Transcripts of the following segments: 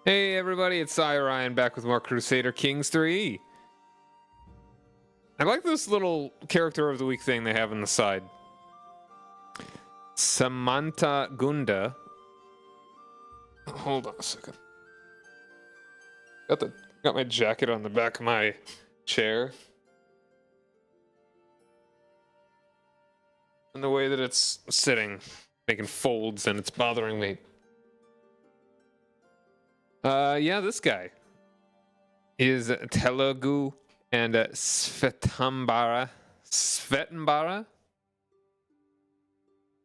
Hey everybody, it's Ryan back with more Crusader Kings 3. I like this little character of the week thing they have on the side. Samantha Gunda. Hold on a second. Got my jacket on the back of my chair. And the way that it's sitting, making folds, and it's bothering me. Yeah, this guy is Telugu and Svetanbara.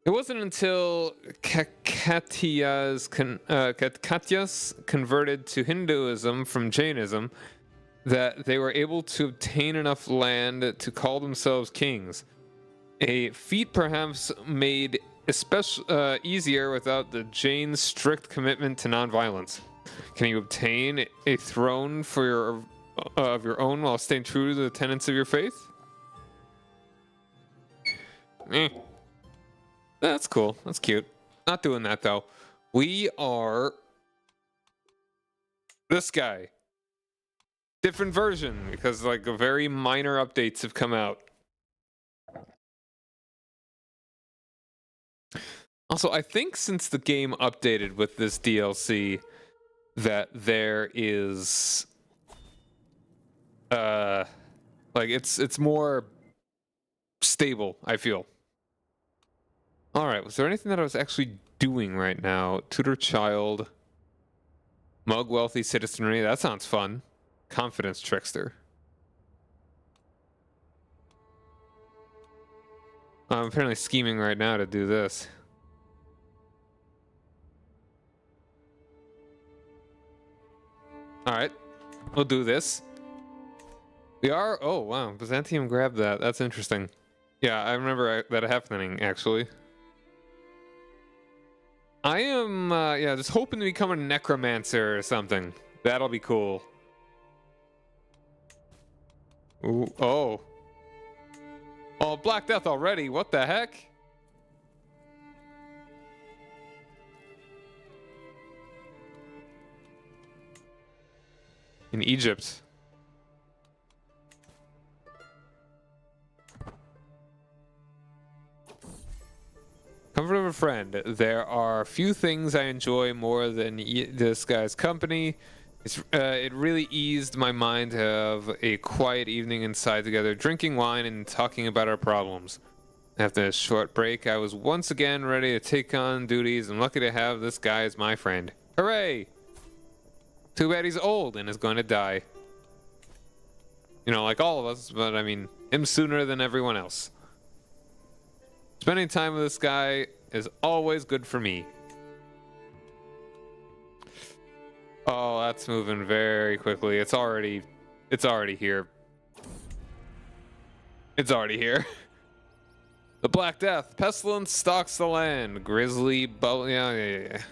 It wasn't until Katyas converted to Hinduism from Jainism that they were able to obtain enough land to call themselves kings. A feat perhaps made especially easier without the Jain's strict commitment to nonviolence. Can you obtain a throne for of your own while staying true to the tenets of your faith? That's cool. That's cute. Not doing that though. We are this guy. Different version because like a very minor updates have come out. Also, I think since the game updated with this DLC that there is like it's more stable, I feel. All right, was there anything that I was actually doing right now? Tutor child, mug wealthy citizenry, that sounds fun. Confidence trickster. I'm apparently scheming right now to do this. All right, we'll do this. We are, oh wow, Byzantium grabbed that. That's interesting. Yeah, I remember that happening actually. I am, yeah, just hoping to become a necromancer or something. That'll be cool. Ooh, oh. Oh, Black Death already, what the heck? In Egypt. Comfort of a friend. There are few things I enjoy more than this guy's company. It really eased my mind to have a quiet evening inside together, drinking wine and talking about our problems. After a short break, I was once again ready to take on duties and lucky to have this guy as my friend. Hooray! Too bad he's old and is going to die. You know, like all of us, but I mean, him sooner than everyone else. Spending time with this guy is always good for me. Oh, that's moving very quickly. It's already here. It's already here. The Black Death. Pestilence stalks the land. Grizzly bubble. Yeah.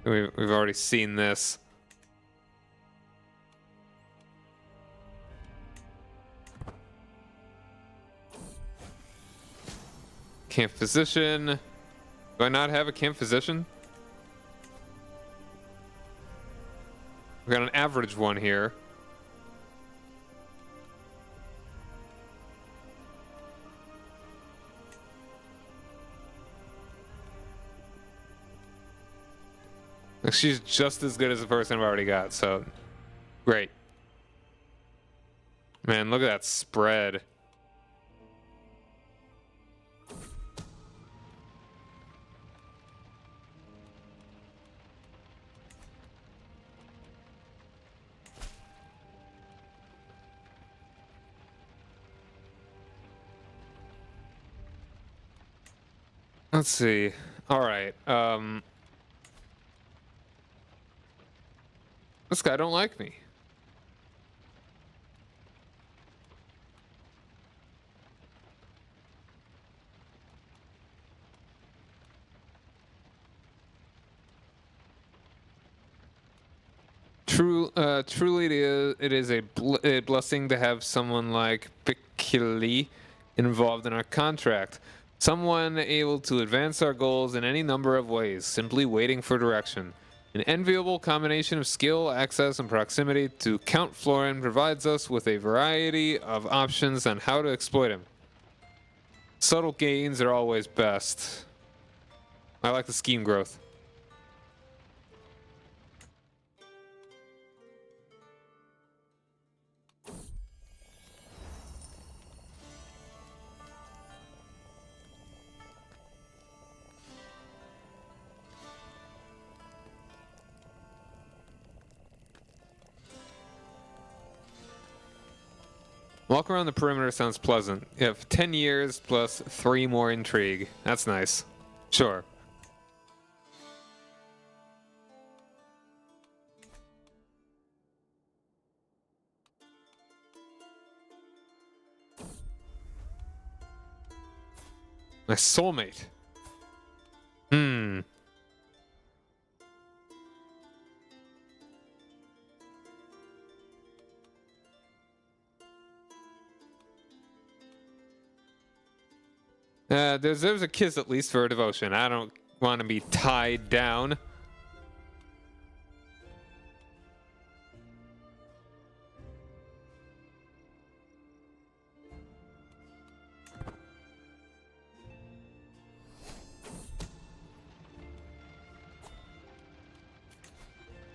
We've already seen this. Camp physician. Do I not have a camp physician? We got an average one here. She's just as good as the person I've already got, so great. Man, look at that spread. Let's see. All right. This guy don't like me. Truly it is a blessing to have someone like Pikili involved in our contract. Someone able to advance our goals in any number of ways, simply waiting for direction. An enviable combination of skill, access, and proximity to Count Florin provides us with a variety of options on how to exploit him. Subtle gains are always best. I like the scheme growth. Walk around the perimeter sounds pleasant. You have 10 years plus 3 more intrigue. That's nice. Sure. My soulmate. Hmm. There's a kiss at least for a devotion. I don't want to be tied down.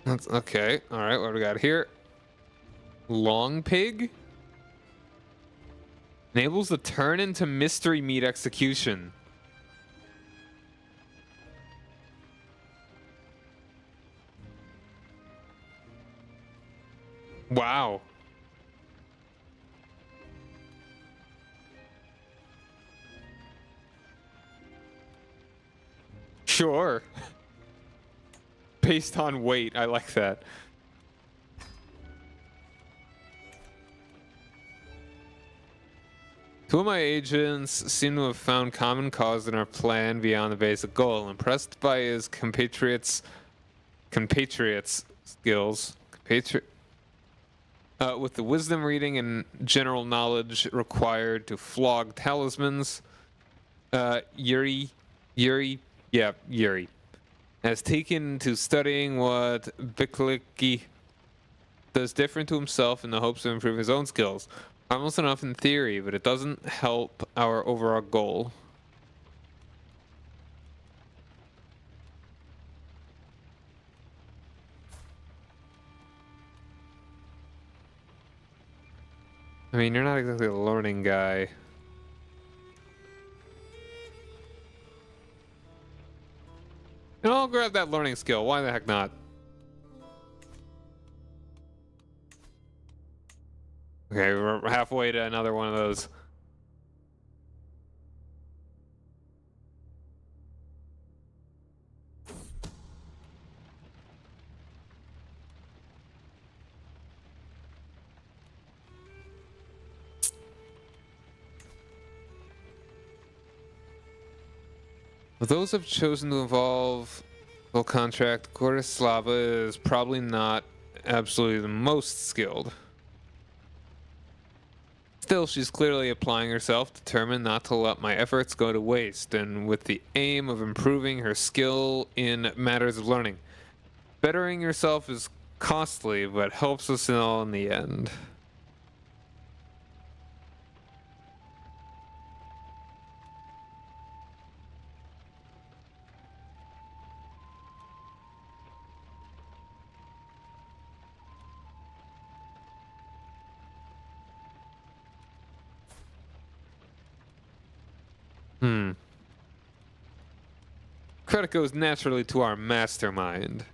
That's okay. All right, what do we got here? Long pig enables the turn into mystery meat execution. Wow. Sure. Based on weight, I like that. Two of my agents seem to have found common cause in our plan beyond the basic goal. Impressed by his compatriots' skills, with the wisdom reading and general knowledge required to flog talismans, Yuri has taken to studying what Biklicki does different to himself in the hopes of improving his own skills. Almost enough in theory, but it doesn't help our overall goal. I mean, you're not exactly a learning guy. And I'll grab that learning skill. Why the heck not? Okay, we're halfway to another one of those. Well, those have chosen to involve full contract. Gordislava is probably not absolutely the most skilled. Still, she's clearly applying herself, determined not to let my efforts go to waste, and with the aim of improving her skill in matters of learning. Bettering yourself is costly, but helps us all in the end. Credit goes naturally to our mastermind.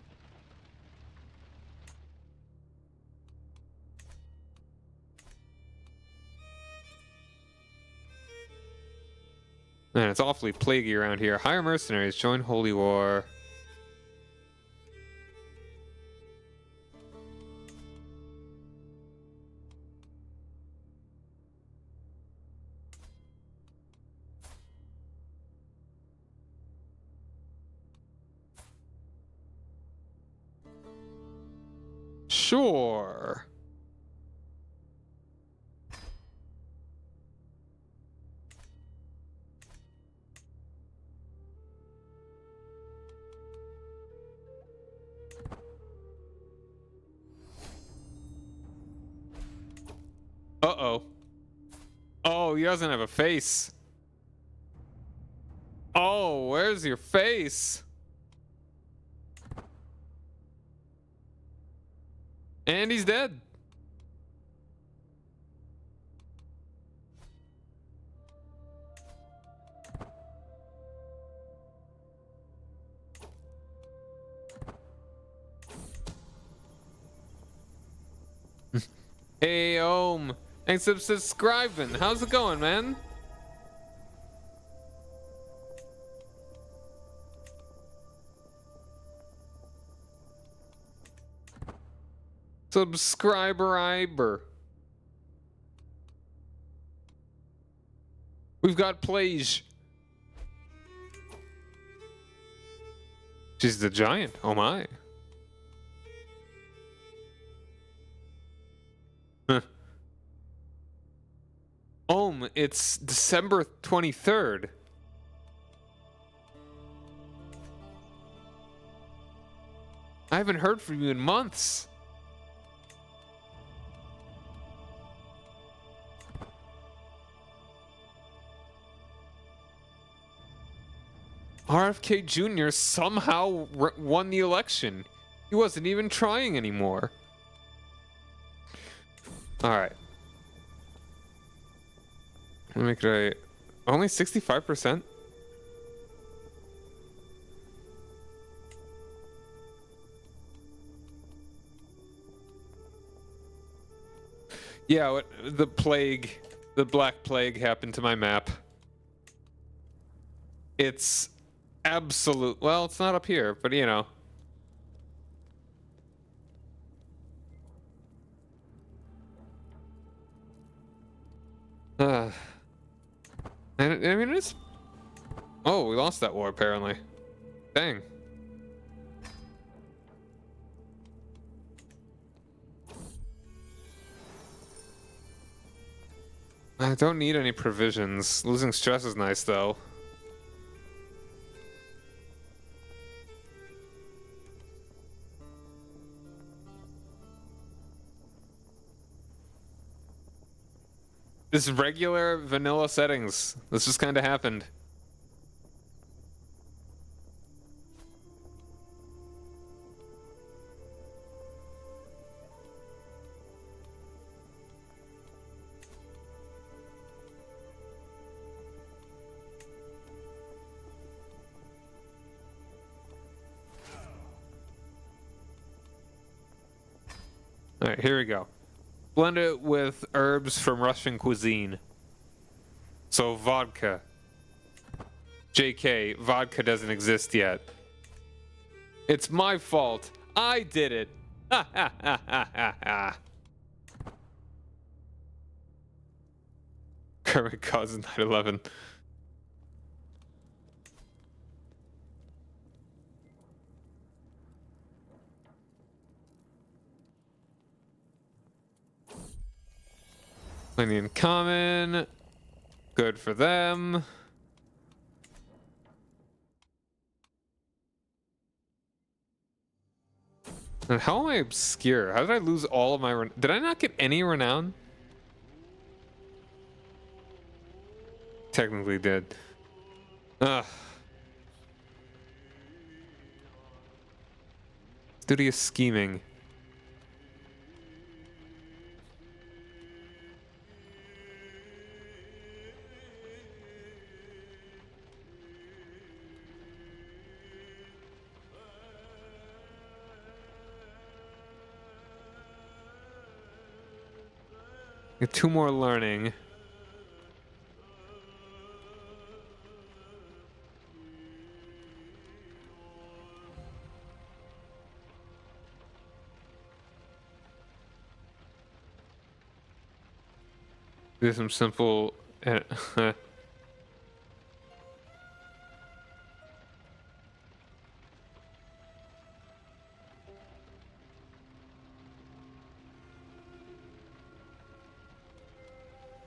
Man, it's awfully plaguey around here. Hire mercenaries, join Holy War. Sure. Uh-oh. Oh, he doesn't have a face. Oh, where's your face? And he's dead. Hey, Ohm. Thanks for subscribing. How's it going, man? Subscriber. We've got Plage. She's the giant. Oh my. Huh. It's December 23rd. I haven't heard from you in months. RFK Jr. somehow won the election. He wasn't even trying anymore. Alright. Let me make it only 65%? Yeah, the plague, the Black Plague happened to my map. It's absolute. Well, it's not up here, but you know. I mean, it's. Oh, we lost that war apparently. Dang. I don't need any provisions. Losing stress is nice though. This regular vanilla settings. This just kind of happened. All right, here we go. Blend it with herbs from Russian cuisine. So vodka. JK, vodka doesn't exist yet. It's my fault. I did it. Ha ha ha ha ha ha. Kermit causes 9/11. Plenty in common. Good for them. And how am I obscure? How did I lose all of my did I not get any renown? Technically did. Ugh. Studious scheming. Get 2 more learning. Do some simple.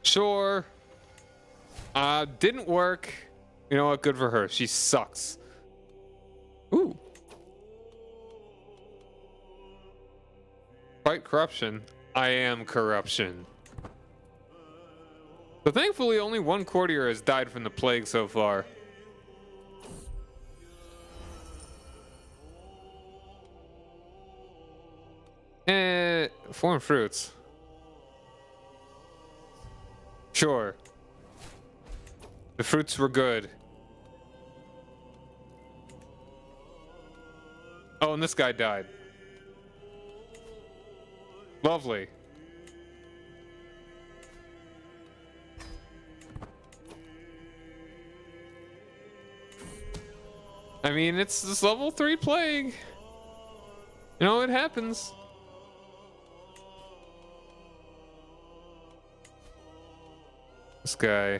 Sure. Didn't work. You know what? Good for her. She sucks. Ooh. Fight corruption. I am corruption. But thankfully, only one courtier has died from the plague so far. Foreign fruits. Sure. The fruits were good. Oh, and this guy died. Lovely. I mean, it's this level 3 plague. You know, it happens. This guy.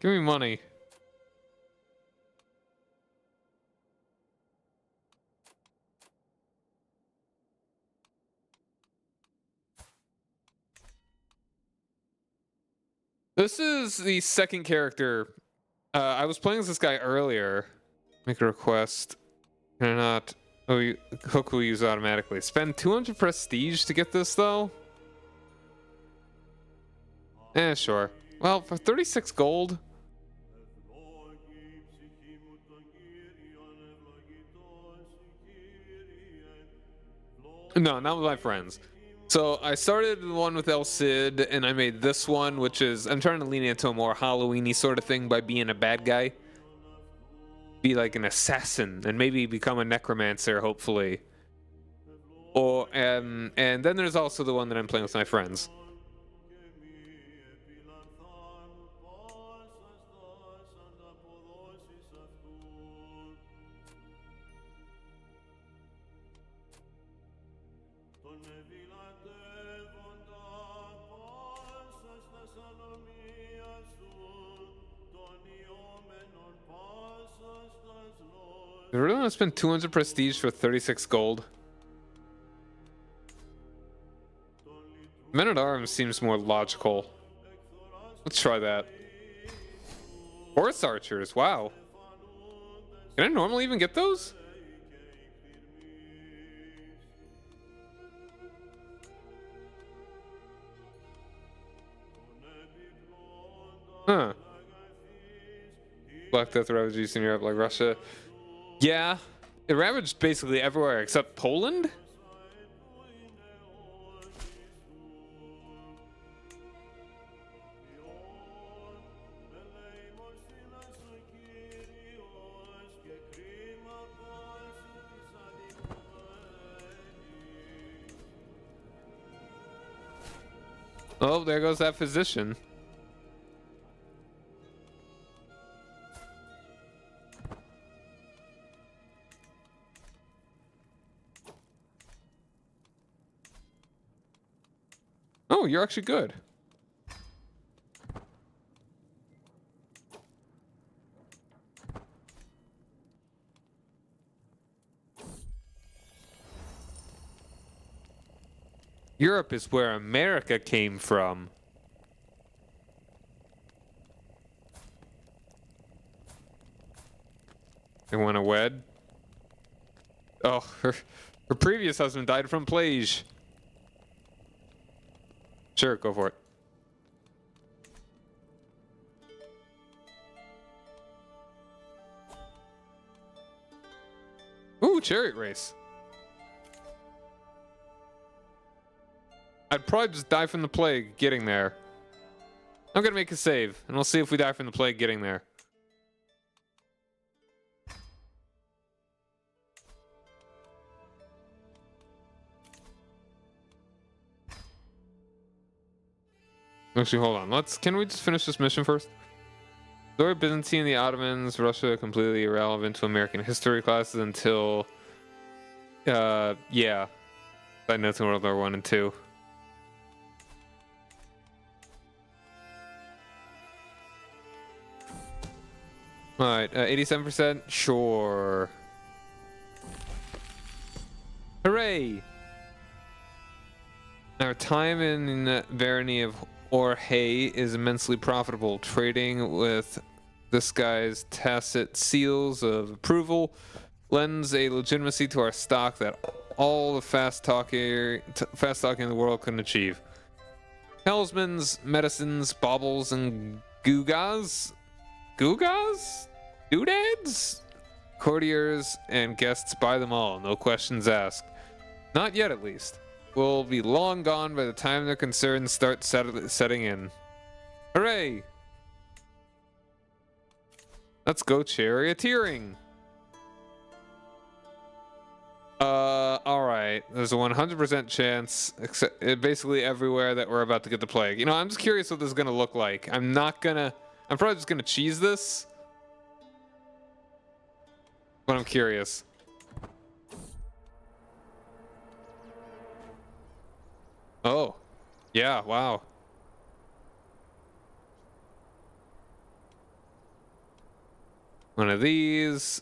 Give me money. This is the second character. I was playing as this guy earlier. Make a request. Can I not? Oh, hook will use automatically. Spend 200 prestige to get this, though? Sure. Well, for 36 gold. No, not with my friends. So I started the one with El Cid, and I made this one, which is, I'm trying to lean into a more Halloween-y sort of thing by being a bad guy. Be like an assassin, and maybe become a necromancer, hopefully. Or, and then there's also the one that I'm playing with my friends. I really want to spend 200 prestige for 36 gold. Men-at-Arms seems more logical. Let's try that. Horse archers, wow. Can I normally even get those? Huh. Black Death ravages in Europe like Russia. Yeah, it ravaged basically everywhere except Poland? Oh, there goes that physician. Oh, you're actually good. Europe is where America came from. They want to wed? Oh, her previous husband died from plague. Sure, go for it. Ooh, chariot race. I'd probably just die from the plague getting there. I'm gonna make a save, and we'll see if we die from the plague getting there. Actually, hold on. Can we just finish this mission first? Story of Byzantine, the Ottomans, Russia, completely irrelevant to American history classes until, yeah. Side notes in World War I and II. Alright, 87%? Sure. Hooray! Our time in Barony of or hay is immensely profitable. Trading with this guy's tacit seals of approval lends a legitimacy to our stock that all the fast talking in the world can achieve. Talismans, medicines, baubles, and gewgaws? Doodads? Courtiers and guests buy them all, no questions asked. Not yet, at least. We'll be long gone by the time their concerns start setting in. Hooray! Let's go charioteering! Alright. There's a 100% chance, basically everywhere, that we're about to get the plague. You know, I'm just curious what this is gonna look like. I'm probably just gonna cheese this. But I'm curious. Oh. Yeah, wow. One of these.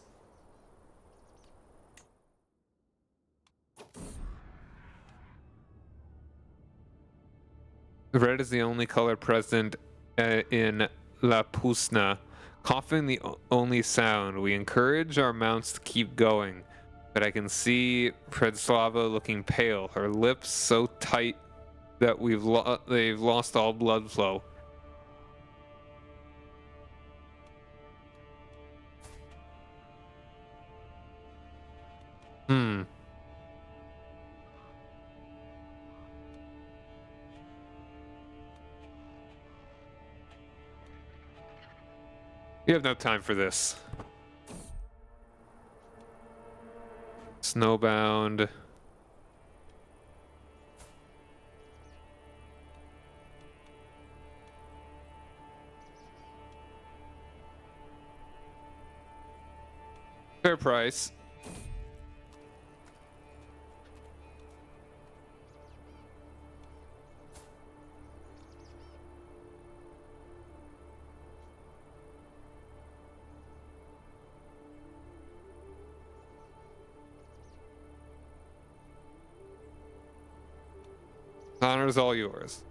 Red is the only color present in La Pusna. Coughing the only sound. We encourage our mounts to keep going, but I can see Predslava looking pale, her lips so tight that they've lost all blood flow. You have no time for this. Snowbound. Fair price. Honor's all yours.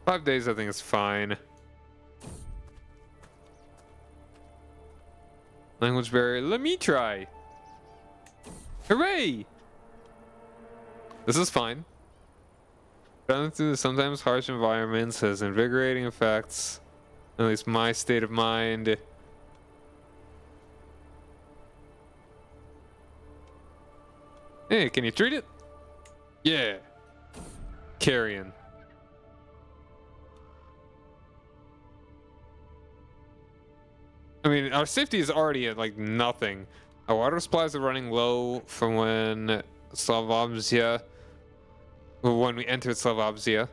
Five days, I think, is fine. Language barrier. Let me try. Hooray! This is fine. Traveling through the sometimes harsh environments has invigorating effects. At least my state of mind. Hey, can you treat it? Yeah. Carrion. I mean, our safety is already at like nothing. Our water supplies are running low from when we entered Slavobzia.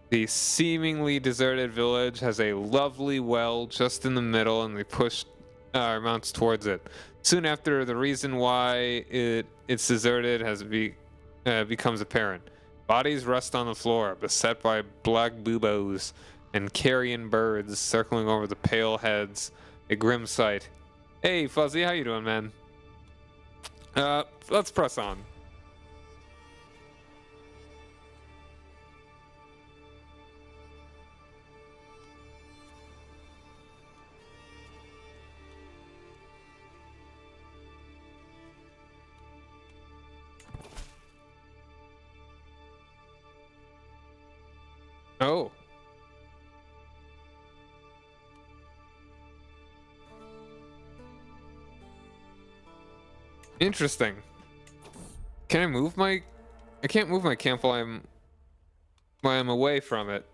The seemingly deserted village has a lovely well just in the middle, and we pushed our mounts towards it. Soon after, the reason why it's deserted becomes apparent. Bodies rest on the floor, beset by black buboes and carrion birds circling over the pale heads. A grim sight. Hey, Fuzzy, how you doing, man? Let's press on. Oh. Interesting. Can I move my... I can't move my camp while I'm away from it.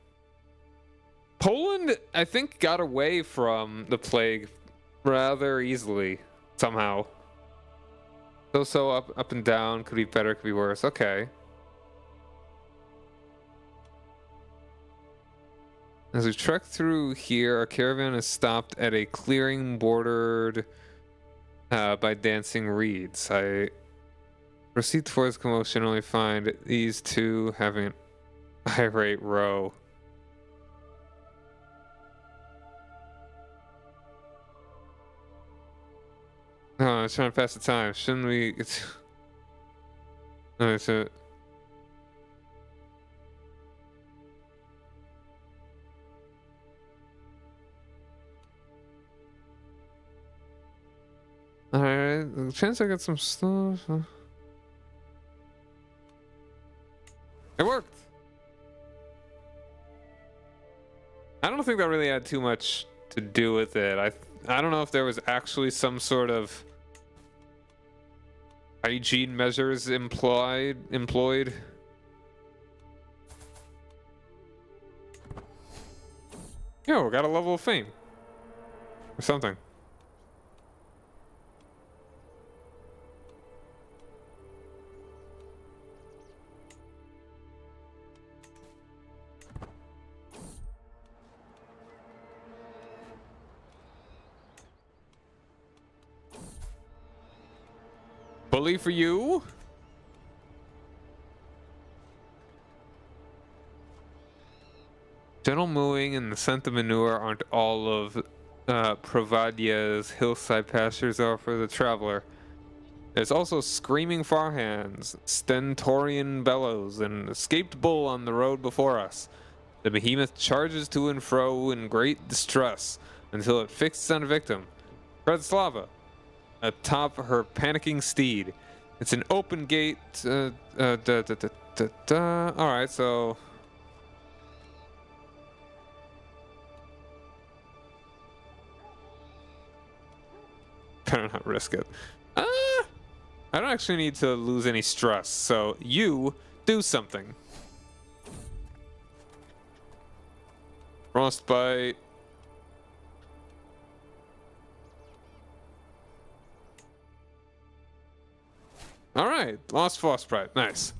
Poland, I think, got away from the plague rather easily, somehow. So up and down, could be better, could be worse. Okay. As we trek through here, our caravan is stopped at a clearing bordered by dancing reeds. I proceed towards commotion, only find these two having an irate row. Oh, I'm trying to pass the time. Shouldn't we? Alright, so. Alright, chance I got some stuff. It worked! I don't think that really had too much to do with it. I don't know if there was actually some sort of hygiene measures employed. Yo, we got a level of fame. Or something. Bully for you. Gentle mowing and the scent of manure aren't all of Provadia's hillside pastures are for the traveler. There's also screaming farhands, stentorian bellows, and an escaped bull on the road before us. The behemoth charges to and fro in great distress until it fixes on a victim. Predslava, atop her panicking steed. It's an open gate. Alright, so. Better not risk it. I don't actually need to lose any stress, so you do something. Frostbite. Alright, lost frostbite. Nice.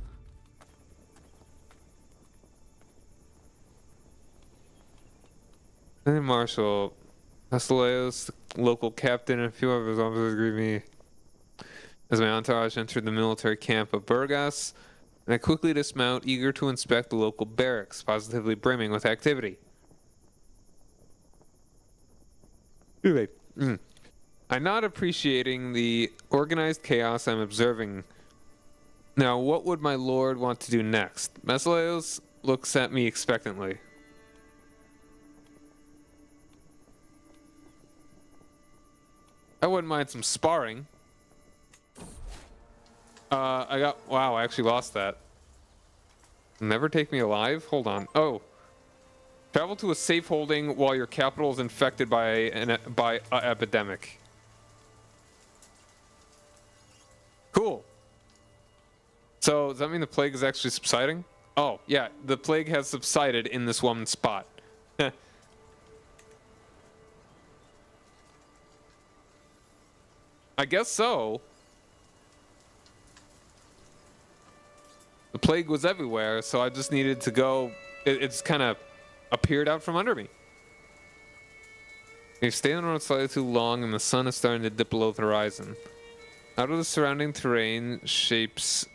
Hey, Marshal. Basileos, the local captain, and a few of his officers greet me as my entourage entered the military camp of Burgas, and I quickly dismount, eager to inspect the local barracks, positively brimming with activity. I'm not appreciating the organized chaos I'm observing. Now, what would my lord want to do next? Basileos looks at me expectantly. I wouldn't mind some sparring. Wow, I actually lost that. Never take me alive? Hold on. Oh. Travel to a safe holding while your capital is infected by an epidemic. Cool. So, does that mean the plague is actually subsiding? Oh, yeah, the plague has subsided in this one spot. I guess so. The plague was everywhere, so I just needed to go. It's kind of appeared out from under me. We've stayed on the road slightly too long, and the sun is starting to dip below the horizon. Out of the surrounding terrain, shapes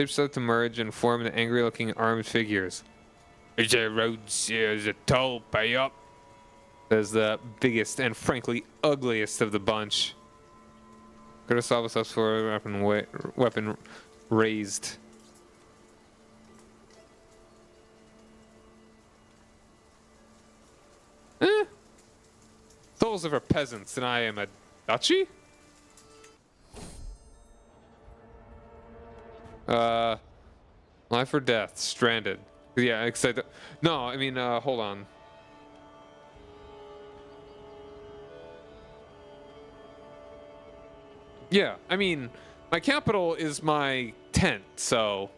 start to merge and form into angry-looking armed figures. The roads is a toll pay up. Says the biggest and frankly ugliest of the bunch. Could have solved us for weapon raised. Those are peasants, and I am a duchy? Life or death, stranded. Yeah, excited. No, I mean, hold on. Yeah, I mean, my capital is my tent, so.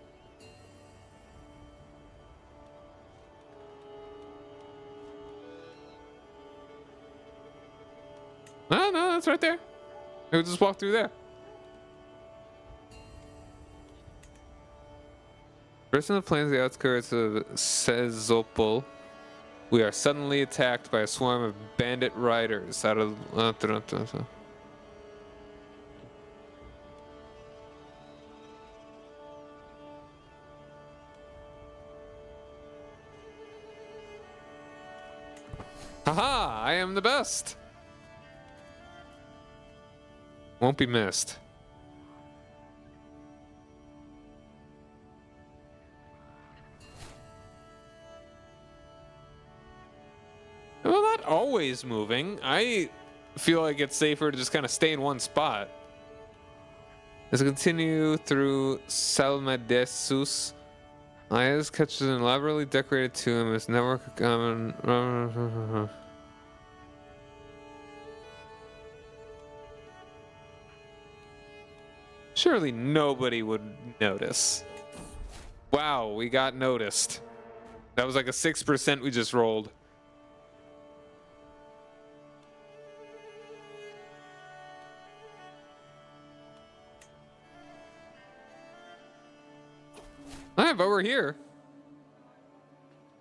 No, that's right there. We'll just walk through there. First in the plains, the outskirts of Sezopol, we are suddenly attacked by a swarm of bandit riders out of. Haha! I am the best. Won't be missed. Well, not always moving. I feel like it's safer to just kind of stay in one spot. As we continue through Salmadesus, Ayas catches an elaborately decorated tomb. His network of common. Surely nobody would notice. Wow, we got noticed. That was like a 6% we just rolled. Alright, but we're here.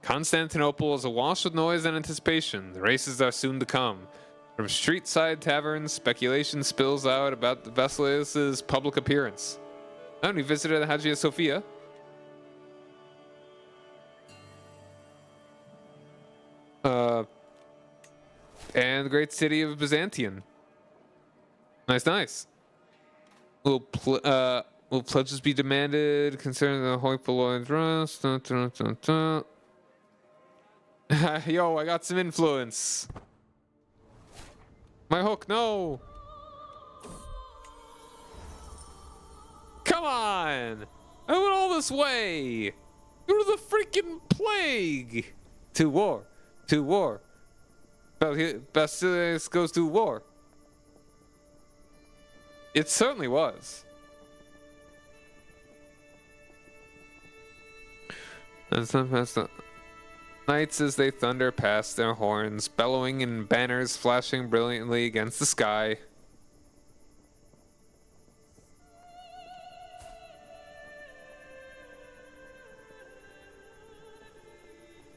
Constantinople is awash with noise and anticipation. The races are soon to come. From street-side taverns, speculation spills out about the Basilis's public appearance. We visited the Hagia Sophia. And the great city of Byzantium. Nice, nice. Will pledges be demanded concerning the hoi polloi dress? Yo, I got some influence. My hook, no. Come on. I went all this way. Through the freaking plague. To war. To war. Basilis goes to war. It certainly was. And sometimes the knights as they thunder past their horns, bellowing and banners flashing brilliantly against the sky.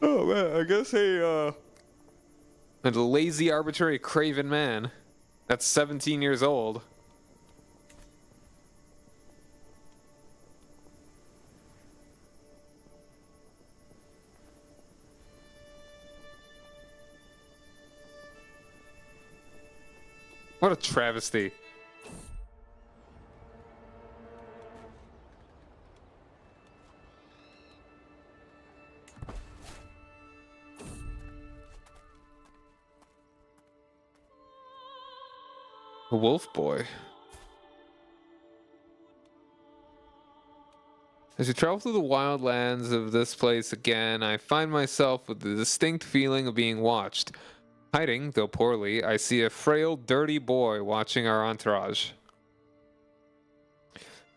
Oh man, I guess a lazy, arbitrary, craven man that's 17 years old. What a travesty. A wolf boy. As you travel through the wild lands of this place again, I find myself with the distinct feeling of being watched. Hiding, though poorly, I see a frail, dirty boy watching our entourage.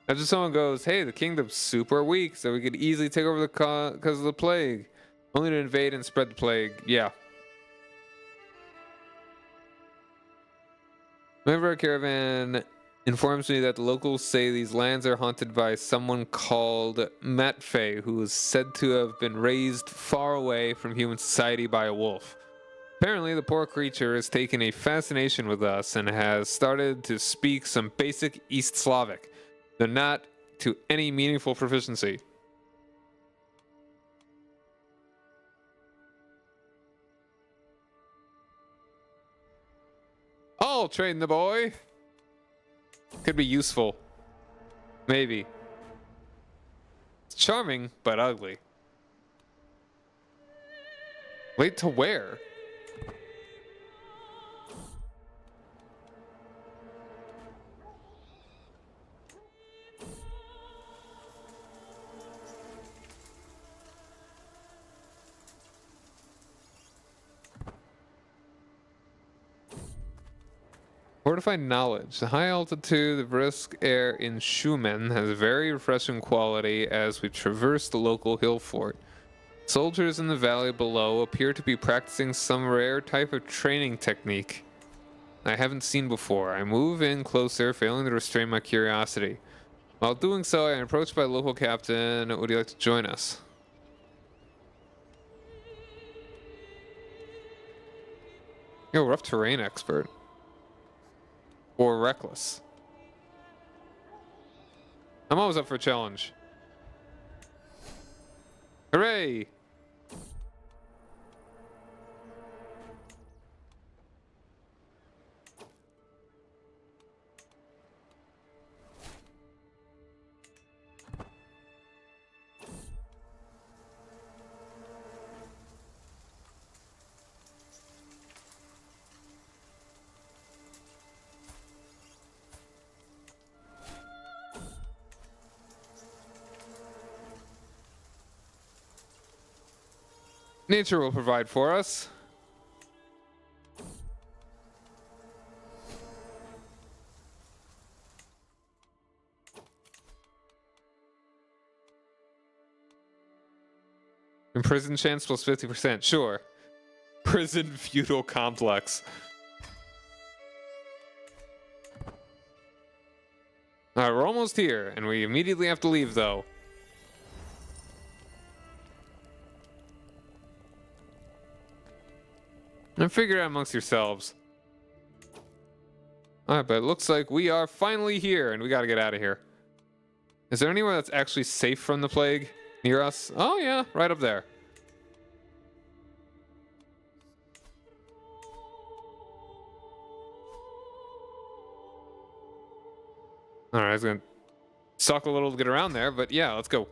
After someone goes, hey, the kingdom's super weak, so we could easily take over because of the plague. Only to invade and spread the plague. Yeah. Member of our caravan informs me that the locals say these lands are haunted by someone called Matfei, who is said to have been raised far away from human society by a wolf. Apparently, the poor creature has taken a fascination with us and has started to speak some basic East Slavic, though not to any meaningful proficiency. I'll train the boy. Could be useful. Maybe. It's charming, but ugly. Late to where? Fortified knowledge. The high altitude, the brisk air in Shumen has a very refreshing quality as we traverse the local hill fort. Soldiers in the valley below appear to be practicing some rare type of training technique I haven't seen before. I move in closer, failing to restrain my curiosity. While doing so, I am approached by a local captain. Would you like to join us? Yo, rough terrain expert. Or reckless. I'm always up for a challenge. Hooray! Nature will provide for us. Imprisoned chance plus 50%. Sure. Prison feudal complex. Alright, we're almost here, and we immediately have to leave, though. And figure it out amongst yourselves. Alright, but it looks like we are finally here, and we gotta get out of here. Is there anywhere that's actually safe from the plague near us? Oh yeah, right up there. Alright, I was gonna suck a little to get around there, but yeah, let's go.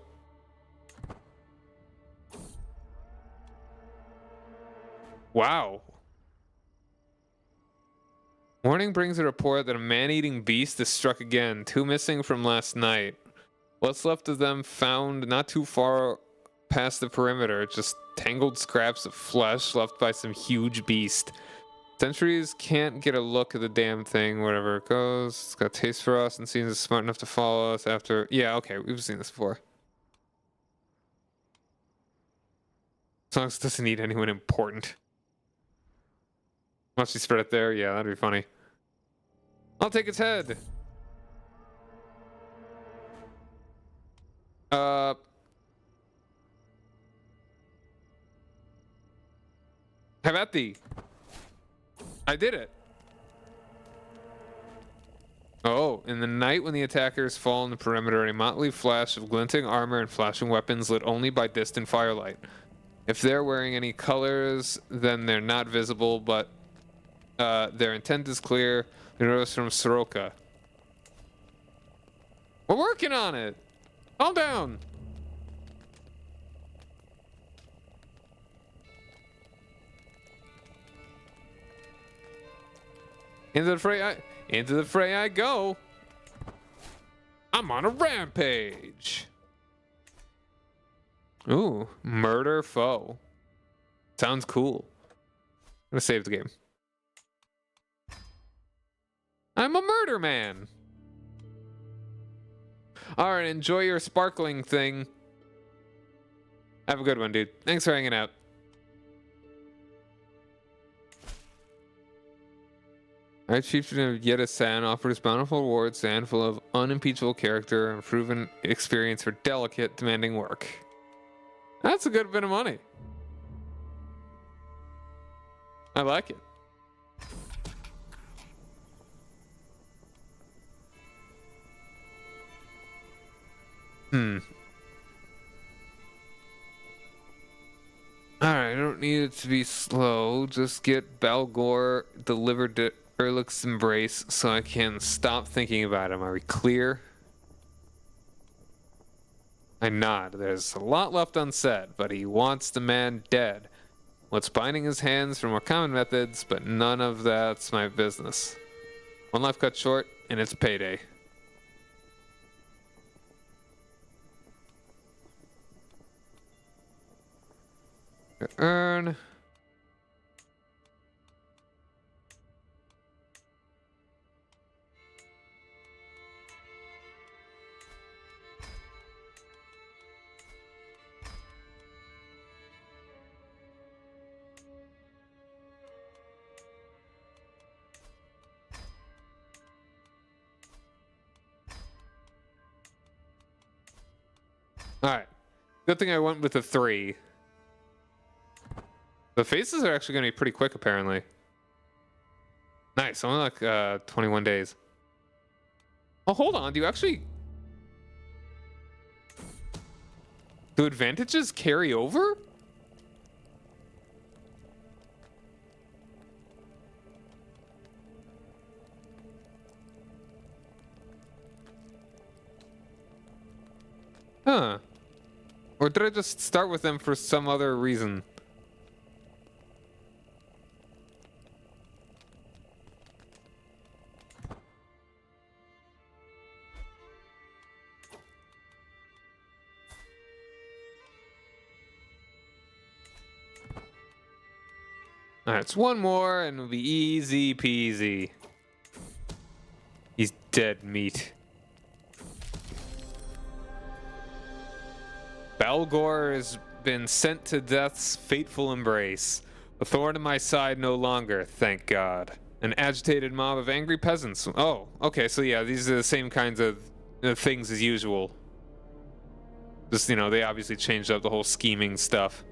Wow. Morning brings a report that a man-eating beast is struck again. 2 missing from last night. What's left of them found not too far past the perimeter. Just tangled scraps of flesh left by some huge beast. Sentries can't get a look at the damn thing, wherever it goes. It's got taste for us and seems smart enough to follow us after... Yeah, okay, we've seen this before. As long as it doesn't need anyone important. Must be spread it there? Yeah, that'd be funny. I'll take its head. Have at thee. I did it. Oh, in the night when the attackers fall in the perimeter, a motley flash of glinting armor and flashing weapons lit only by distant firelight. If they're wearing any colors, then they're not visible, but their intent is clear. They notice from Soroka. We're working on it. Calm down. Into the fray I go. I'm on a rampage. Ooh, murder foe. Sounds cool. I'm gonna save the game. I'm a murder man. All right, enjoy your sparkling thing. Have a good one, dude. Thanks for hanging out. Our chieftain of Yeda-san offers bountiful rewards to a handful of unimpeachable character and proven experience for delicate, demanding work. That's a good bit of money. I like it. Alright, I don't need it to be slow. Just get Balgor delivered to Erlich's embrace so I can stop thinking about him. Are we clear? I nod. There's a lot left unsaid, but he wants the man dead. What's binding his hands for more common methods, but none of that's my business. One life cut short, and it's payday. Earn. Alright. Good thing I went with a 3. The faces are actually going to be pretty quick, apparently. Nice. Only like 21 days. Oh, hold on. Do you actually... Do advantages carry over? Huh. Or did I just start with them for some other reason? Alright, it's one more and it'll be easy peasy. He's dead meat. Balgor has been sent to death's fateful embrace. A thorn in my side no longer, thank God. An agitated mob of angry peasants. Oh, okay, so yeah, these are the same kinds of things as usual. Just, you know, they obviously changed up the whole scheming stuff.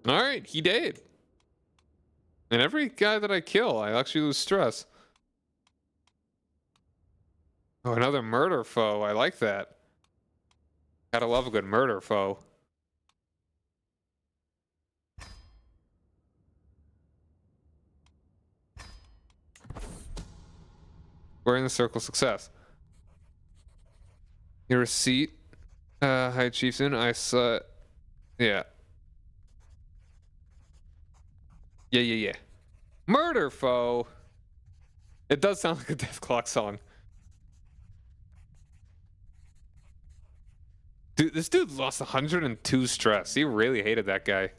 Alright, he did. And every guy that I kill, I actually lose stress. Oh, another murder foe. I like that. Gotta love a good murder foe. We're in the circle success. Your receipt, High Chieftain. I saw. Yeah. Yeah. Murder foe. It does sound like a Death Clock song. Dude, this dude lost 102 stress. He really hated that guy.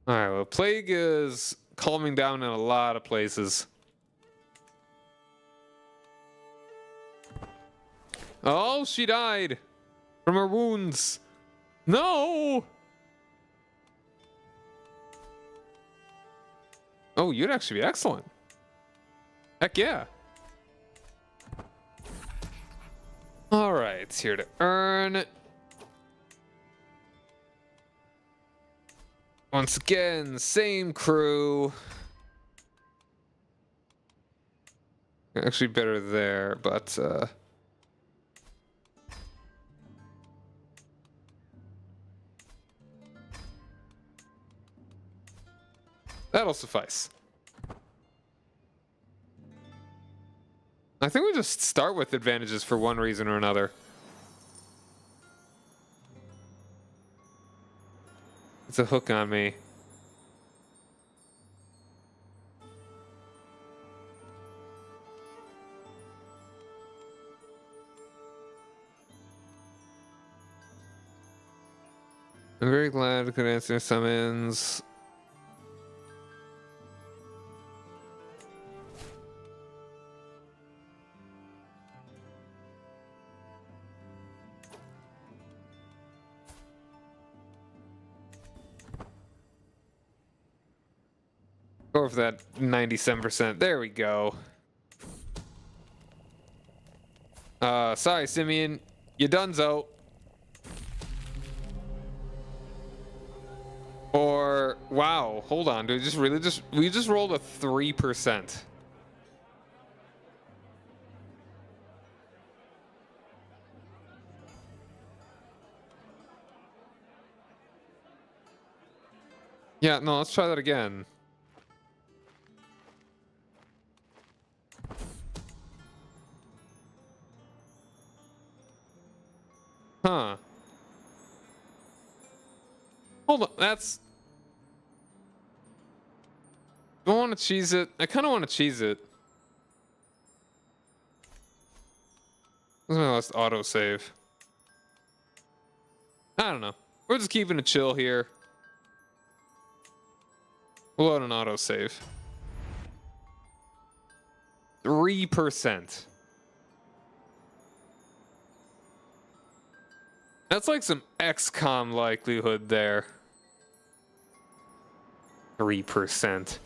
Alright, well, plague is calming down in a lot of places. Oh, she died from her wounds. No! Oh, you'd actually be excellent. Heck yeah. Alright, it's here to earn. Once again, same crew. Actually better there, but that'll suffice. I think we just start with advantages for one reason or another. It's a hook on me. I'm very glad I could answer summons. Go for that 97%. There we go. Sorry, Simeon. You donezo. Or, wow, hold on, dude. We just rolled a 3%. Yeah, no, let's try that again. Huh. Hold on, that's... Do I want to cheese it? I kind of want to cheese it. This is my last autosave. I don't know. We're just keeping it chill here. We'll load an autosave. 3%. That's like some XCOM likelihood there. 3%.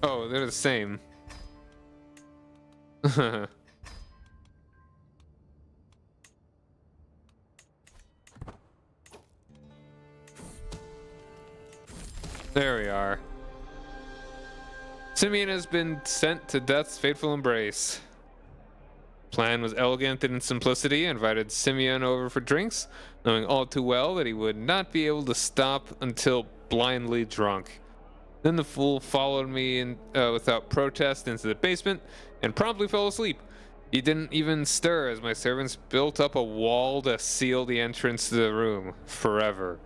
Oh, they're the same. There we are. Simeon has been sent to death's fateful embrace. Plan was elegant in its simplicity. I invited Simeon over for drinks, knowing all too well that he would not be able to stop until blindly drunk. Then the fool followed me without protest into the basement and promptly fell asleep. He didn't even stir as my servants built up a wall to seal the entrance to the room forever.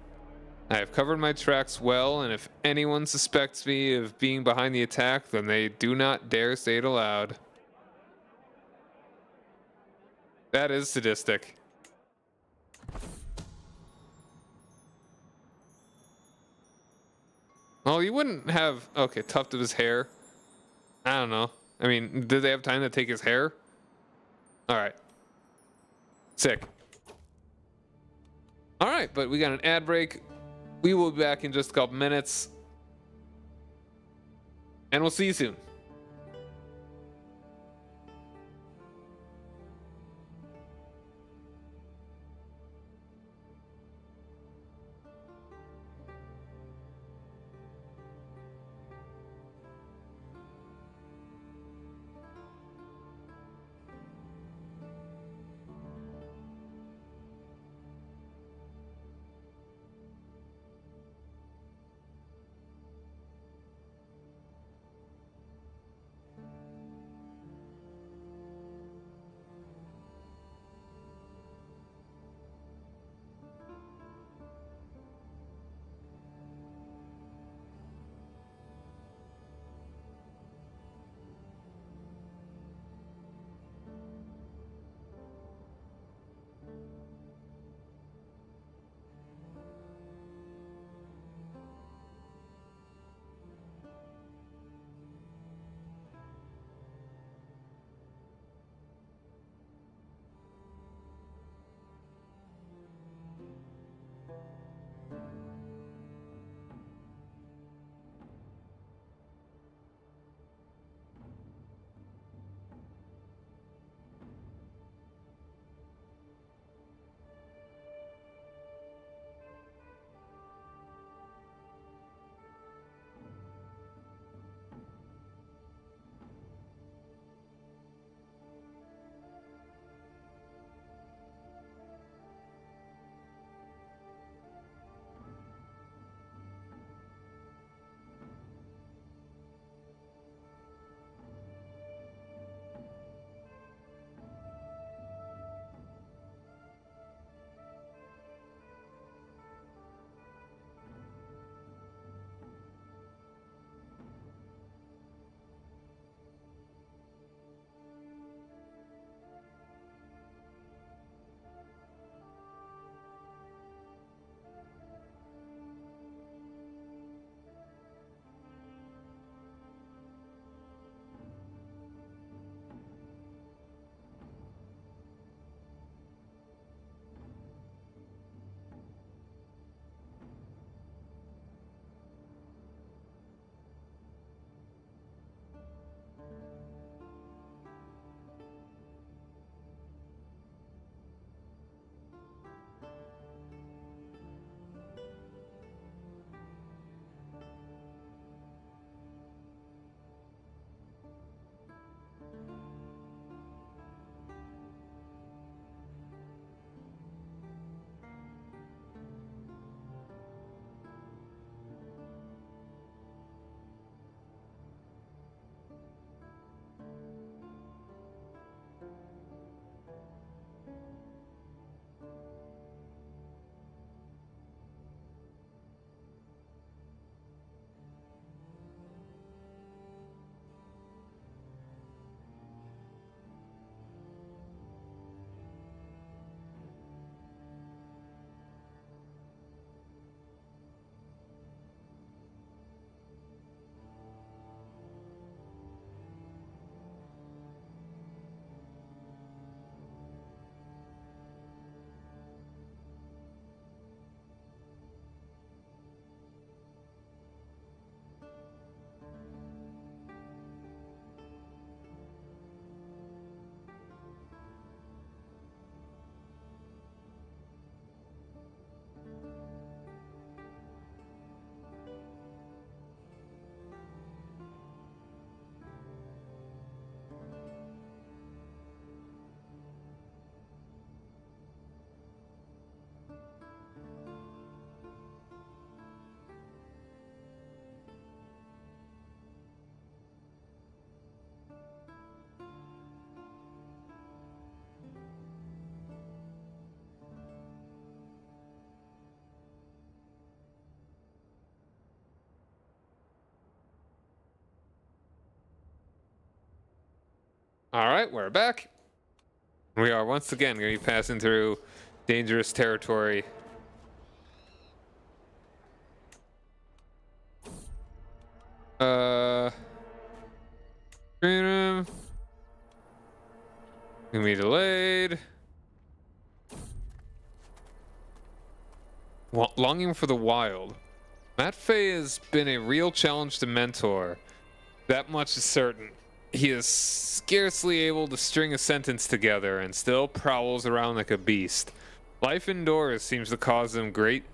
I have covered my tracks well, and if anyone suspects me of being behind the attack, then they do not dare say it aloud. That is sadistic. Oh, you wouldn't have... Okay, tuft of his hair. I don't know. I mean, did they have time to take his hair? Alright. Sick. Alright, but we got an ad break. We will be back in just a couple minutes. And we'll see you soon. All right, we're back. We are once again going to be passing through dangerous territory. Freedom. Gonna be delayed. Longing for the wild. Matt Fay has been a real challenge to mentor. That much is certain. He is scarcely able to string a sentence together and still prowls around like a beast. Life indoors seems to cause him a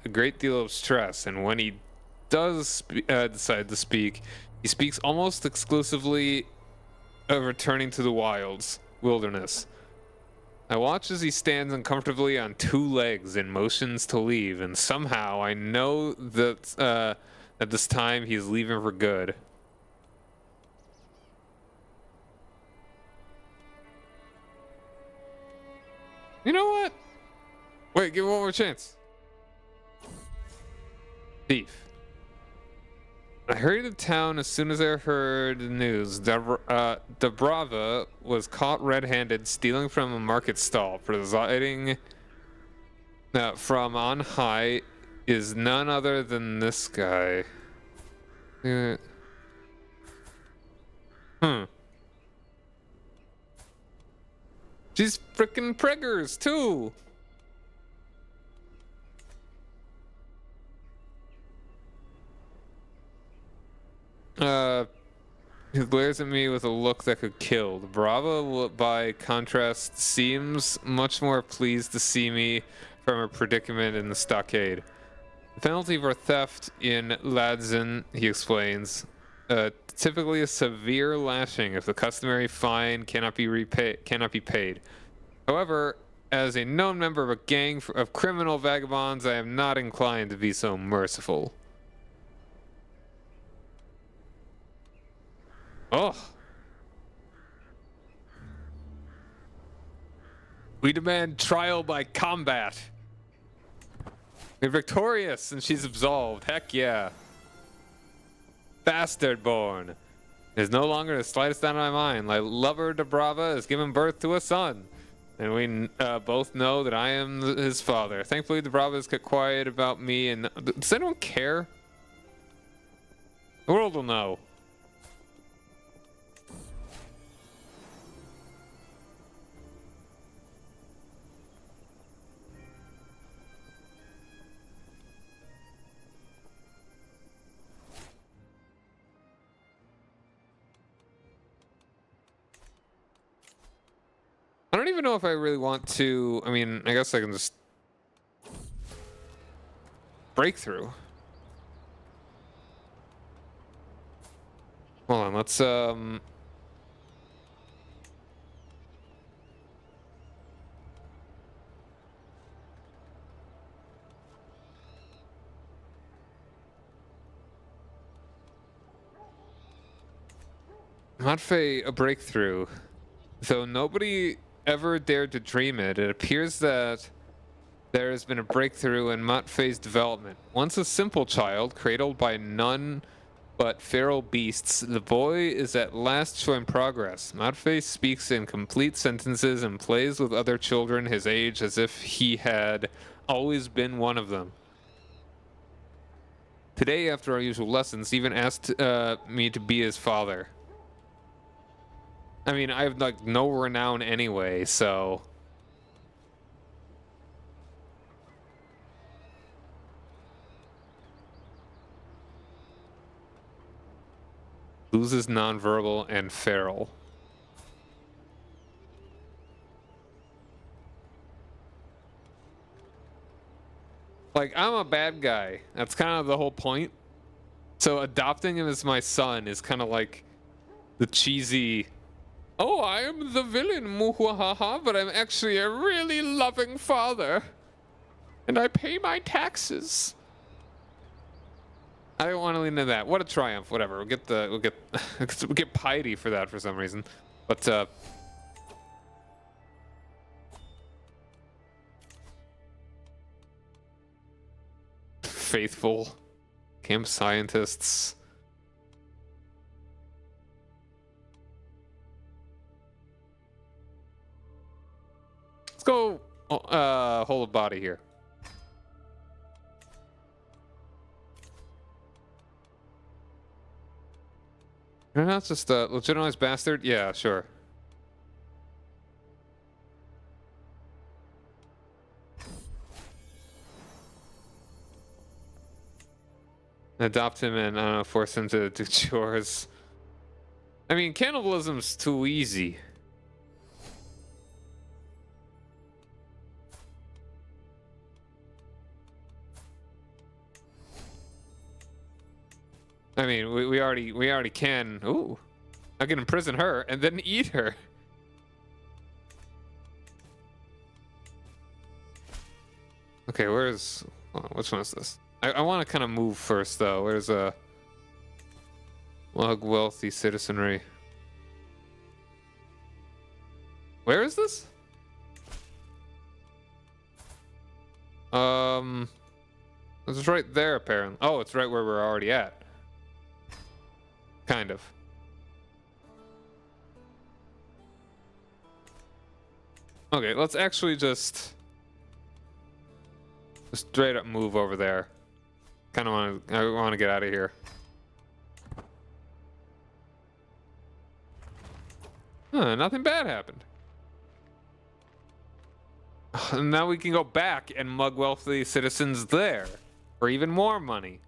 great deal of stress, and when he does decide to speak, he speaks almost exclusively of returning to the wilderness. I watch as he stands uncomfortably on two legs and motions to leave, and somehow I know that at this time he's leaving for good. You know what? Wait, give it one more chance. Thief. I hurried to town as soon as I heard the news. Dobrava was caught red-handed stealing from a market stall. Presiding from on high is none other than this guy. She's frickin' preggers too. He glares at me with a look that could kill. Brava, by contrast, seems much more pleased to see me from a predicament in the stockade. The penalty for theft in Ladzen, he explains, typically a severe lashing if the customary fine cannot be paid. However, as a known member of a gang of criminal vagabonds, I am not inclined to be so merciful. Oh. We demand trial by combat. We're victorious and she's absolved. Heck yeah. Bastard born. It is no longer the slightest doubt in my mind. My lover Dobrava has given birth to a son. And we both know that I am his father. Thankfully, Dobrava has kept quiet about me. And does anyone care? The world will know. I don't even know if I really want to. I mean, I guess I can just break through. Hold on, let's Matfei a breakthrough. Though nobody ever dared to dream it, it appears that there has been a breakthrough in Matfei's development. Once a simple child, cradled by none but feral beasts, the boy is at last showing progress. Matfei speaks in complete sentences and plays with other children his age as if he had always been one of them. Today, after our usual lessons, he even asked me to be his father. I mean, I have like no renown anyway, so. Loses nonverbal and feral. Like, I'm a bad guy. That's kind of the whole point. So adopting him as my son is kind of like the cheesy, oh, I am the villain, muhahaha, but I'm actually a really loving father. And I pay my taxes. I don't want to lean into that. What a triumph. Whatever. We'll get piety for that for some reason. But faithful camp scientists. Let's go hold a body here. Can I not just legitimize bastard? Yeah, sure. Adopt him and, I don't know, force him to do chores. I mean, cannibalism's too easy. I mean, we already can. Ooh, I can imprison her and then eat her. Okay, where's? Oh, which one is this? I want to kind of move first though. Where's log wealthy citizenry? Where is this? It's right there apparently. Oh, it's right where we're already at. Kind of. Okay, let's actually just straight up move over there. I want to get out of here. Huh, nothing bad happened. Now we can go back and mug wealthy citizens there for even more money.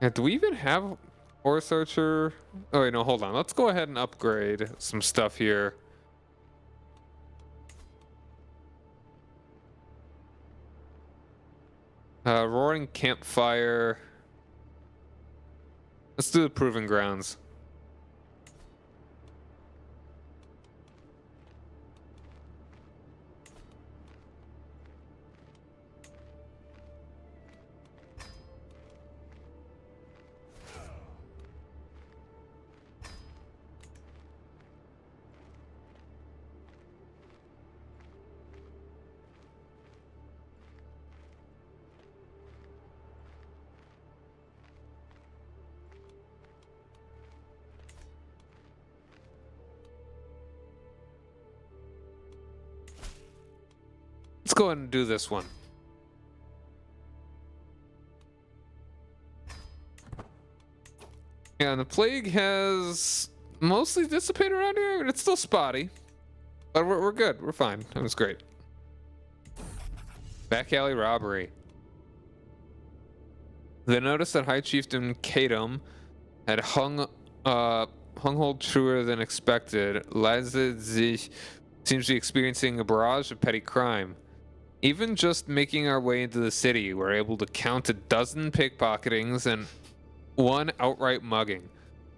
Yeah, do we even have Horse Archer? Oh wait, no, hold on. Let's go ahead and upgrade some stuff here. Roaring Campfire. Let's do the Proving Grounds. Let's go ahead and do this one. Yeah, and the plague has mostly dissipated around here. It's still spotty, but we're good. We're fine. That was great. Back alley robbery. They noticed that High Chieftain Kadum had hung hold truer than expected. Leise sich seems to be experiencing a barrage of petty crime. Even just making our way into the city, we're able to count a dozen pickpocketings and one outright mugging.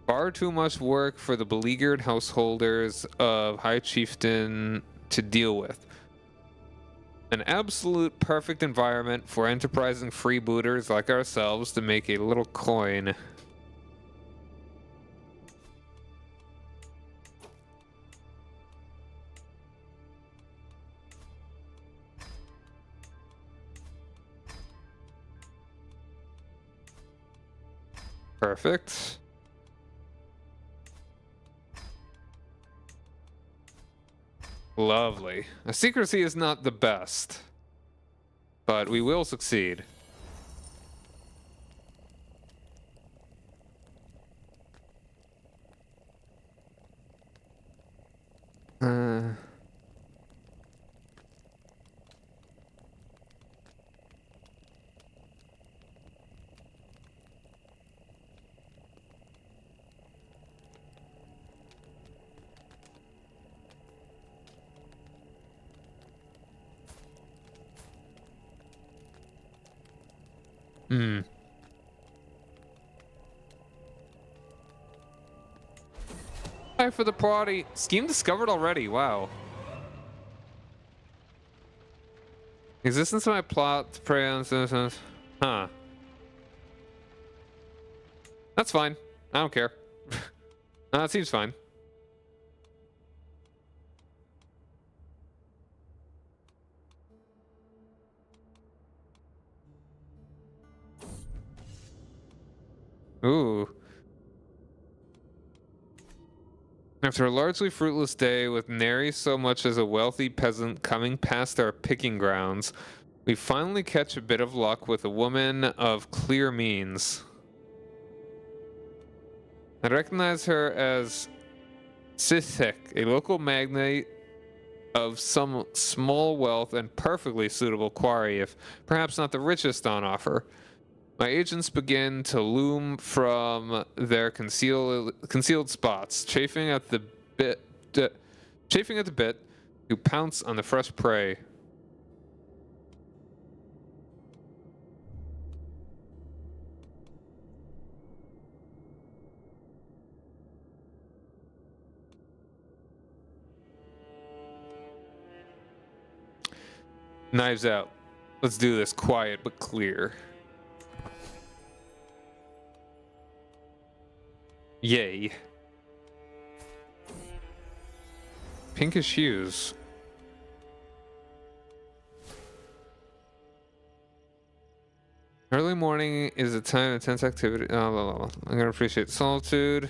Far too much work for the beleaguered householders of High Chieftain to deal with. An absolute perfect environment for enterprising freebooters like ourselves to make a little coin. Perfect. Lovely. Secrecy is not the best, but we will succeed. Hi for the party. Scheme discovered already. Wow. Existence of my plot to prey on citizens. Huh. That's fine. I don't care. No, that seems fine. Ooh. After a largely fruitless day with nary so much as a wealthy peasant coming past our picking grounds, we finally catch a bit of luck with a woman of clear means. I recognize her as Sithek, a local magnate of some small wealth and perfectly suitable quarry, if perhaps not the richest on offer. My agents begin to loom from their concealed spots, bit, chafing at the bit to pounce on the fresh prey. Knives out. Let's do this quiet but clear. Yay. Pinkish hues. Early morning is a time of intense activity. Oh, I'm gonna appreciate solitude.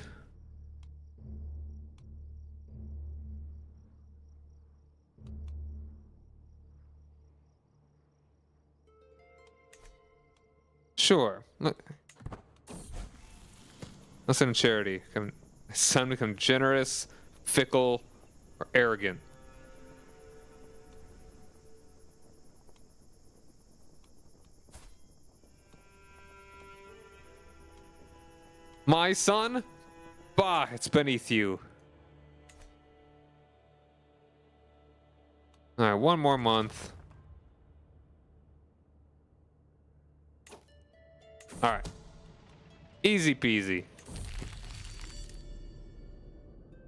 Sure. Listen to charity. It's time to become generous, fickle, or arrogant. My son? Bah, it's beneath you. Alright, one more month. Alright. Easy peasy.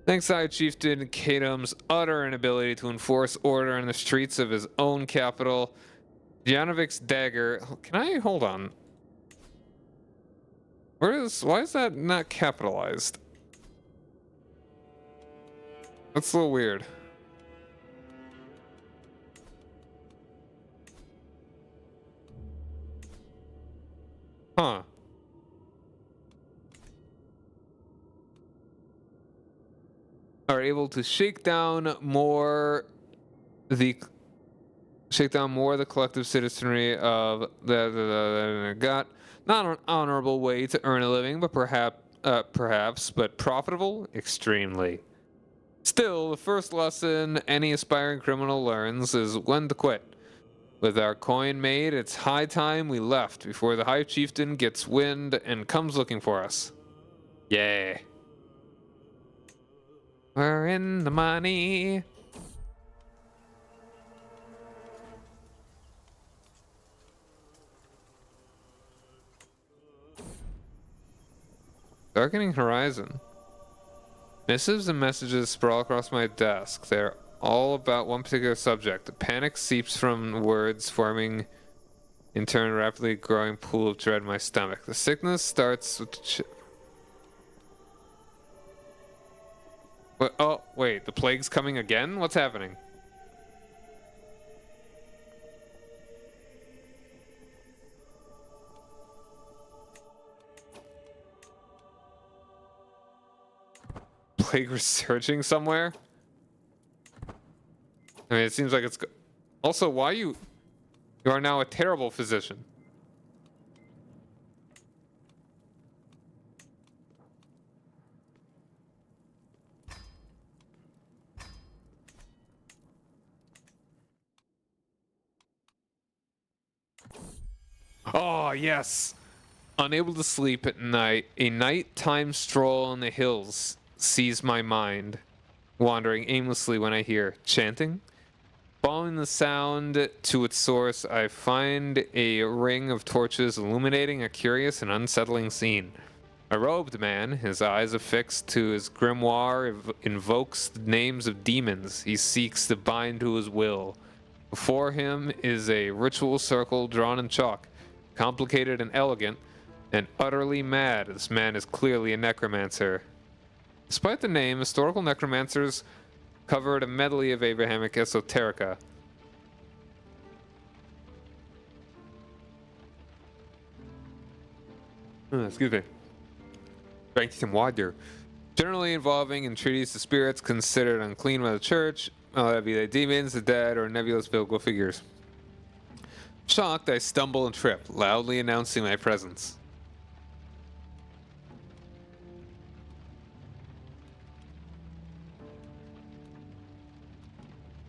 Thanks to High Chieftain Kadam's utter inability to enforce order in the streets of his own capital, Janovic's dagger. Can I hold on? Why is that not capitalized? That's a little weird. Huh. Are able to shake down more the collective citizenry of the got not an honorable way to earn a living, but perhaps, but profitable extremely. Still, the first lesson any aspiring criminal learns is when to quit. With our coin made, it's high time we left before the High Chieftain gets wind and comes looking for us. Yeah. We're in the money. Darkening horizon. Missives and messages sprawl across my desk. They're all about one particular subject. The panic seeps from words, forming in turn a rapidly growing pool of dread in my stomach. The sickness starts with oh, wait, the plague's coming again? What's happening? Plague resurging somewhere? I mean, it seems like it's... Also, why you are now a terrible physician. Oh, yes. Unable to sleep at night, a nighttime stroll in the hills sees my mind, wandering aimlessly when I hear chanting. Following the sound to its source, I find a ring of torches illuminating a curious and unsettling scene. A robed man, his eyes affixed to his grimoire, invokes the names of demons he seeks to bind to his will. Before him is a ritual circle drawn in chalk, complicated and elegant, and utterly mad. This man is clearly a necromancer. Despite the name, historical necromancers covered a medley of Abrahamic esoterica. Excuse me. Strength and water. Generally involving entreaties to spirits considered unclean by the church, be they demons, the dead, or nebulous biblical figures. Shocked, I stumble and trip, loudly announcing my presence.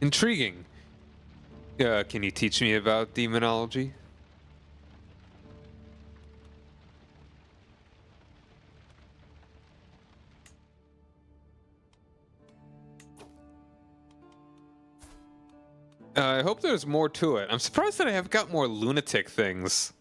Intriguing. Can you teach me about demonology? I hope there's more to it. I'm surprised that I have got more lunatic things.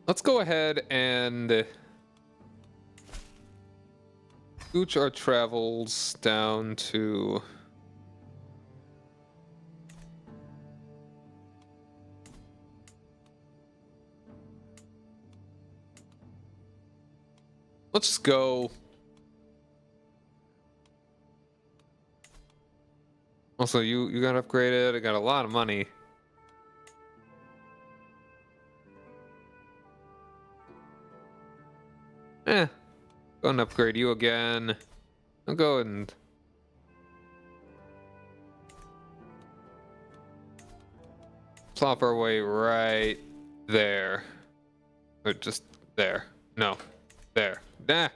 Let's go ahead and scooch our travels down to... Let's just go... Also, you got upgraded. I got a lot of money. Go and upgrade you again. I'll go and... plop our way right there. Or just there. No. There. Nah.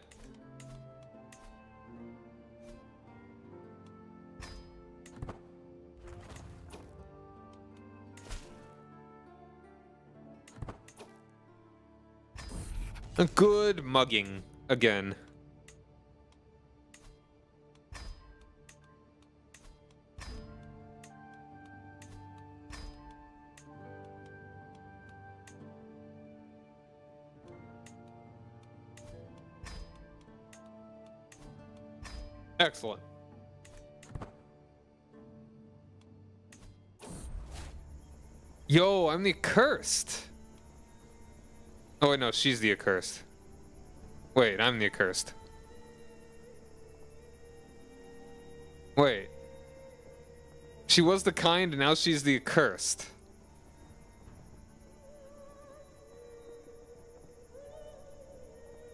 A good mugging again. Excellent. Yo, I'm the Accursed. Oh, wait, no, she's the Accursed. Wait, I'm the Accursed. Wait. She was the kind, and now she's the Accursed.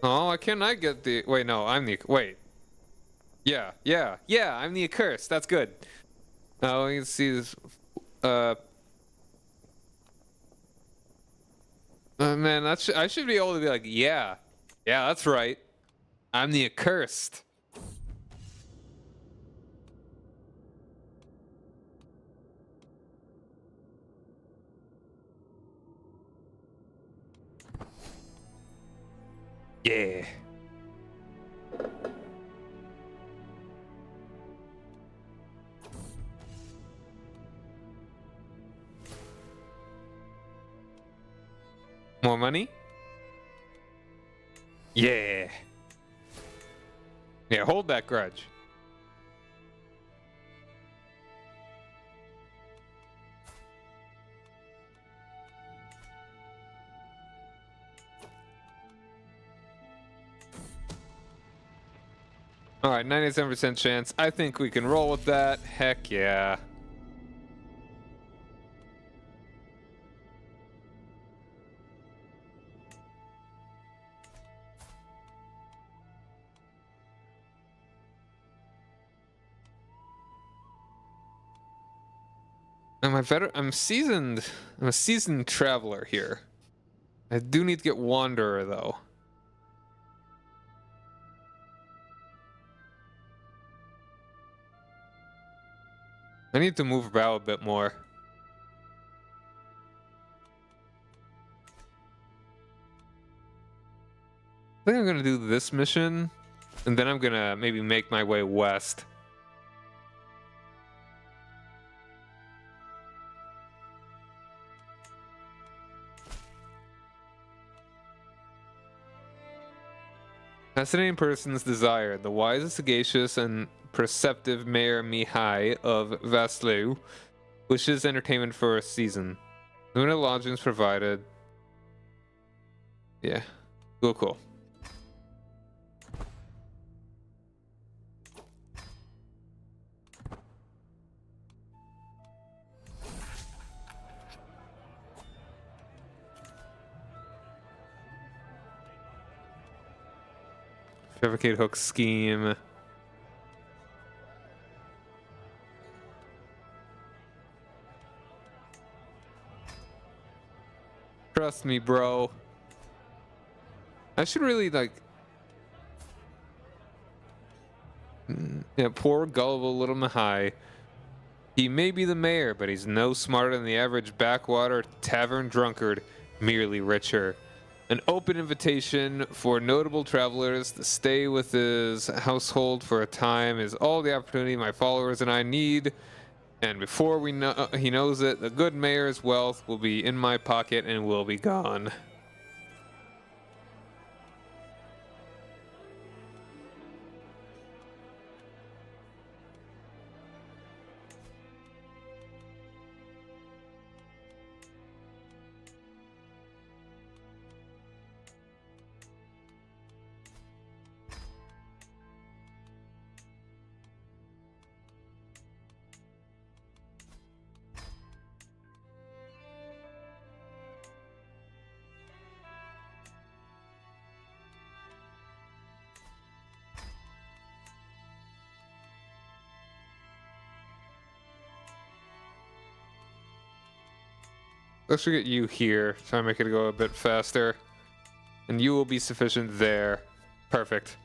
Oh, why can't I get the... Wait, no, I'm the... Wait. Yeah, I'm the Accursed. That's good. Now, we can see this... man, I should be able to be like, yeah, that's right. I'm the Accursed. Yeah. More money? Yeah. Yeah, hold that grudge. All right, 97% chance. I think we can roll with that. Heck yeah. I'm seasoned. I'm a seasoned traveler here. I do need to get Wanderer though. I need to move about a bit more. I think I'm gonna do this mission, and then I'm gonna maybe make my way west. Fascinating person's desire. The wise, sagacious, and perceptive Mayor Mihai of Vaslou wishes entertainment for a season. Limited lodgings provided. Yeah. Cool. Fabricate hook scheme. Trust me, bro. I should really like. Yeah, poor gullible little Mihai. He may be the mayor, but he's no smarter than the average backwater tavern drunkard, merely richer. An open invitation for notable travelers to stay with his household for a time is all the opportunity my followers and I need. And before he knows it, the good mayor's wealth will be in my pocket and will be gone. Let's get you here. Try and make it go a bit faster. And you will be sufficient there. Perfect.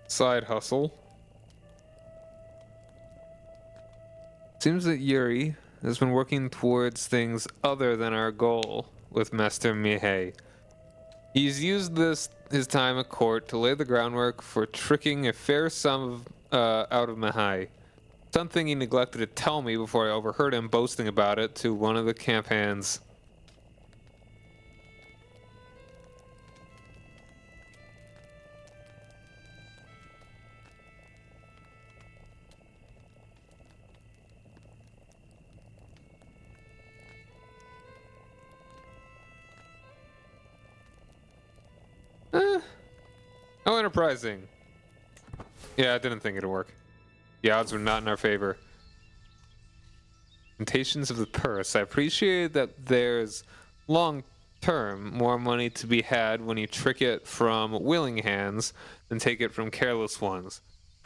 Side hustle. Seems that Yuri has been working towards things other than our goal with Master Mihei. He's used his time at court to lay the groundwork for tricking a fair sum out of Mihai. Something he neglected to tell me before I overheard him boasting about it to one of the camp hands. How enterprising. Yeah, I didn't think it'd work. The odds were not in our favor. Temptations of the purse. I appreciate that there's long-term more money to be had when you trick it from willing hands than take it from careless ones.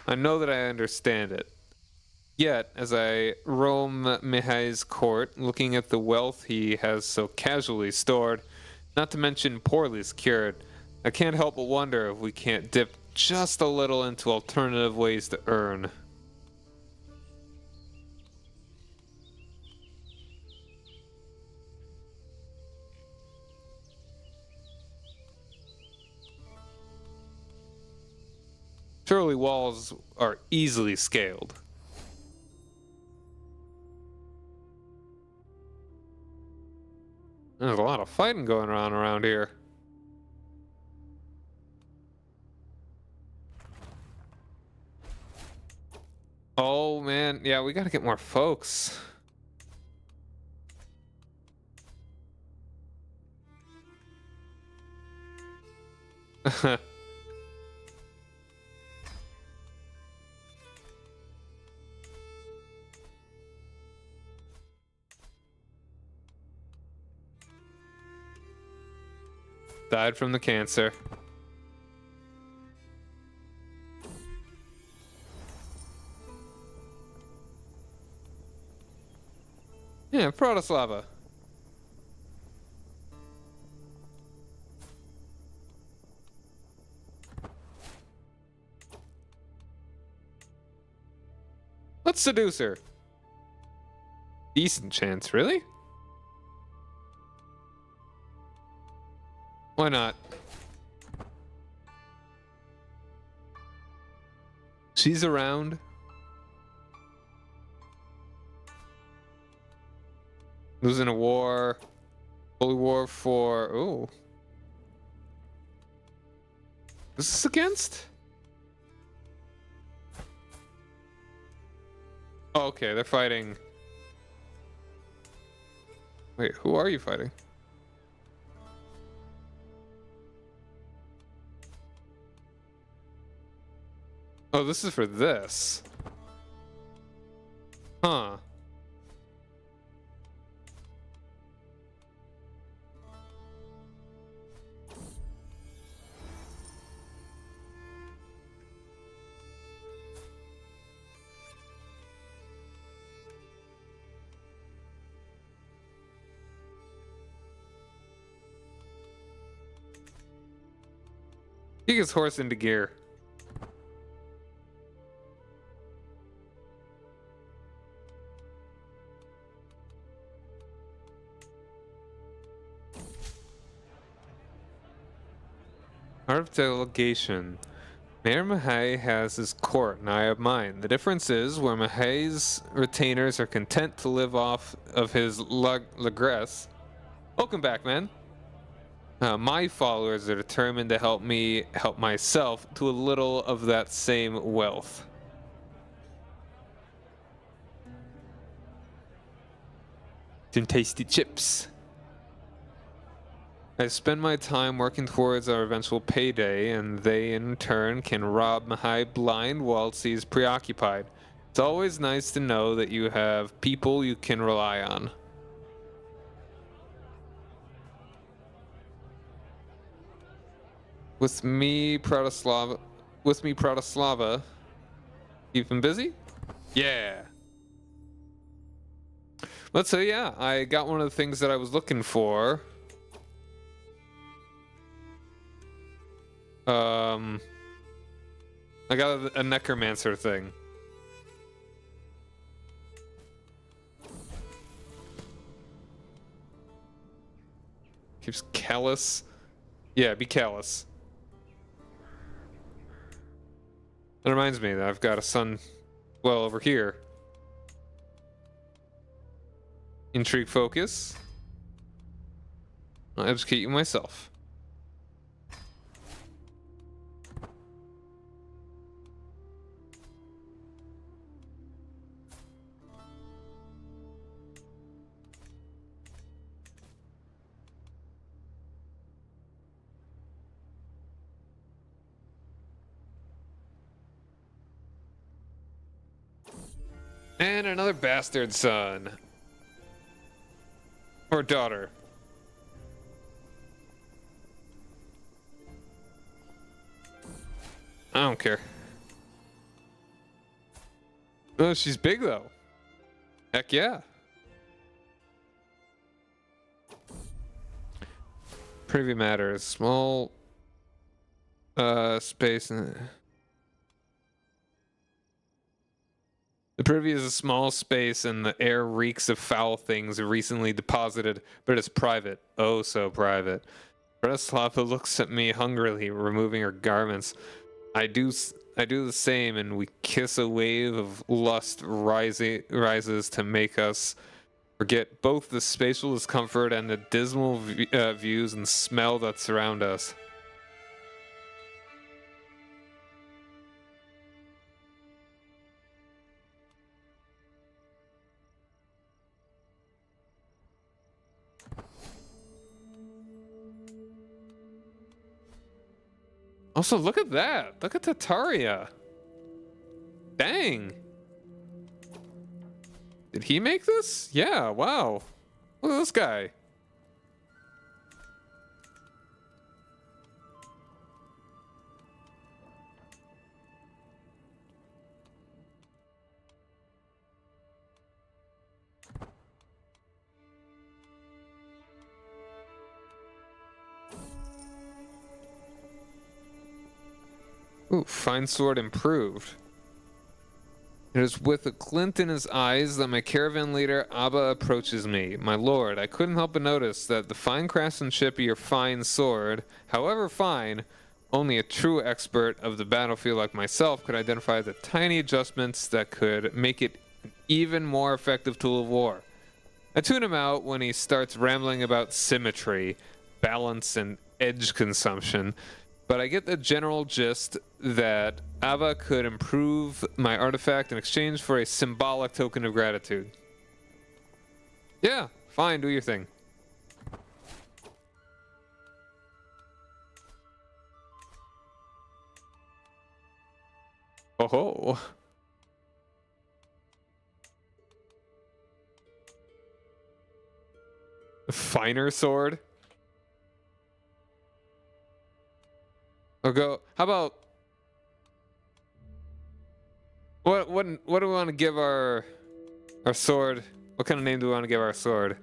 I know that I understand it. Yet, as I roam Mihai's court, looking at the wealth he has so casually stored, not to mention poorly secured, I can't help but wonder if we can't dip just a little into alternative ways to earn. Surely walls are easily scaled. There's a lot of fighting going on around here. Oh man, yeah, we gotta get more folks. Died from the cancer. Yeah, Protoslava. Let's seduce her. Decent chance, really? Why not? She's around. Losing a war. Holy war for... Ooh. This is against? Oh, okay, they're fighting. Wait, who are you fighting? Oh, this is for this. Huh. He gets horse into gear. Art of delegation. Mayor Mahai has his court, and I have mine. The difference is, where Mahai's retainers are content to live off of his lagresse. Welcome back, man. My followers are determined to help me help myself to a little of that same wealth. Some tasty chips. I spend my time working towards our eventual payday, and they in turn can rob Mahai blind whilst he's preoccupied. It's always nice to know that you have people you can rely on. With me, Pratoslava. Keep him busy? Yeah. Let's say, yeah, I got one of the things that I was looking for. I got a necromancer thing. Keeps callous. Yeah, be callous. That reminds me that I've got a son well over here. Intrigue focus. I'll educate you myself. And another bastard son. Or daughter. I don't care. Oh, she's big though. Heck yeah. Privy matters. Small space. The privy is a small space and the air reeks of foul things recently deposited, but it's private. Oh, so private. Bratislava looks at me hungrily, removing her garments. I do the same, and we kiss. A wave of lust rises to make us forget both the spatial discomfort and the dismal views and smell that surround us. Also, look at that. Look at Tataria. Dang. Did he make this? Yeah, wow. Look at this guy. Ooh, fine sword improved. It is with a glint in his eyes that my caravan leader Abba approaches me. My lord, I couldn't help but notice that the fine craftsmanship of your fine sword, however fine, only a true expert of the battlefield like myself could identify the tiny adjustments that could make it an even more effective tool of war. I tune him out when he starts rambling about symmetry, balance, and edge consumption, but I get the general gist that Ava could improve my artifact in exchange for a symbolic token of gratitude. Yeah, fine, do your thing. Oh ho. Finer sword? Or go, how about what do we want to give our sword? What kind of name do we want to give our sword?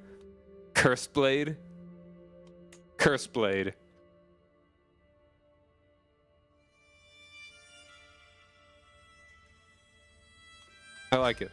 Cursed blade? Cursed blade. I like it.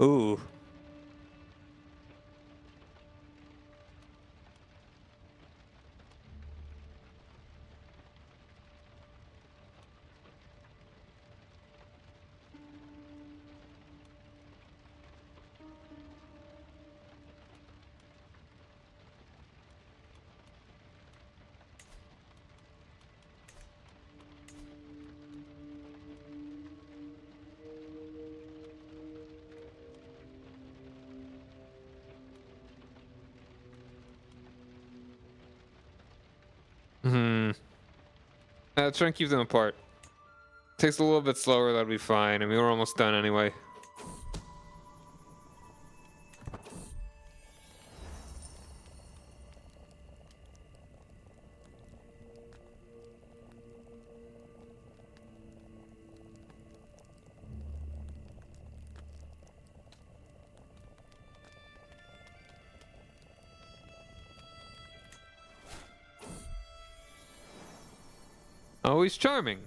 Ooh. Hmm. Try and keep them apart. Takes a little bit slower, that'll be fine. I mean, we're almost done anyway. Always charming.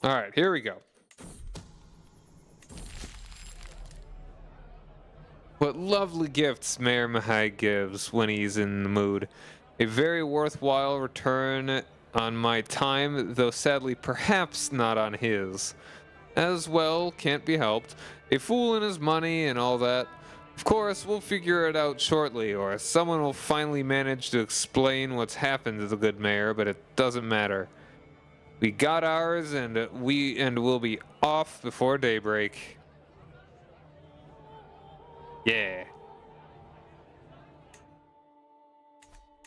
All right, here we go. What lovely gifts Mayor Mahai gives when he's in the mood. A very worthwhile return on my time, though sadly perhaps not on his. As well, can't be helped. A fool and his money and all that. Of course, we'll figure it out shortly, or someone will finally manage to explain what's happened to the good mayor, but it doesn't matter. We got ours, and we'll be off before daybreak. Yeah.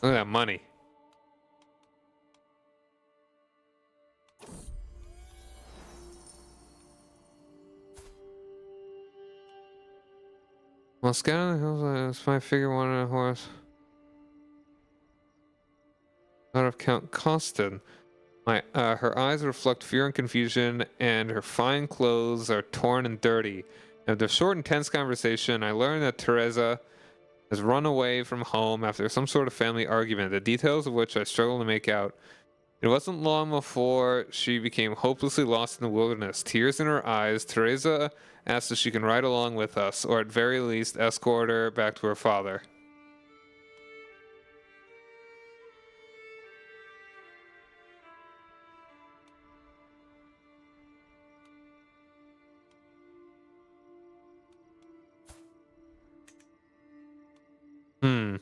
Look at that money. Well, scouting the hills, I figure one on a horse. Out of Count Costin. Her eyes reflect fear and confusion, and her fine clothes are torn and dirty. After a short, intense conversation, I learned that Teresa has run away from home after some sort of family argument, the details of which I struggle to make out. It wasn't long before she became hopelessly lost in the wilderness. Tears in her eyes, Teresa asks if she can ride along with us, or at very least escort her back to her father. Hmm.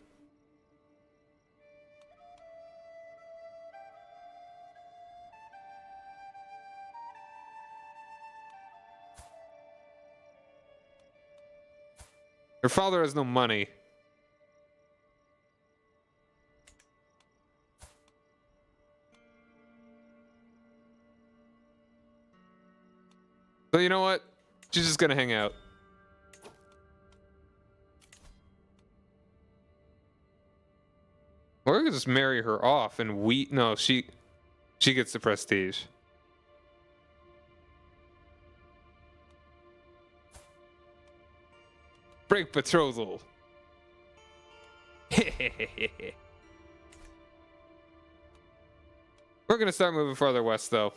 Her father has no money. So you know what? She's just gonna hang out. Or we could just marry her off and she gets the prestige. Break betrothal. We're gonna start moving farther west though.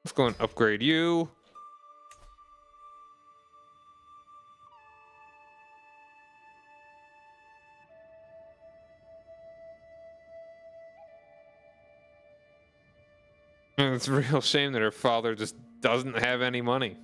Let's go and upgrade you. And it's a real shame that her father just doesn't have any money.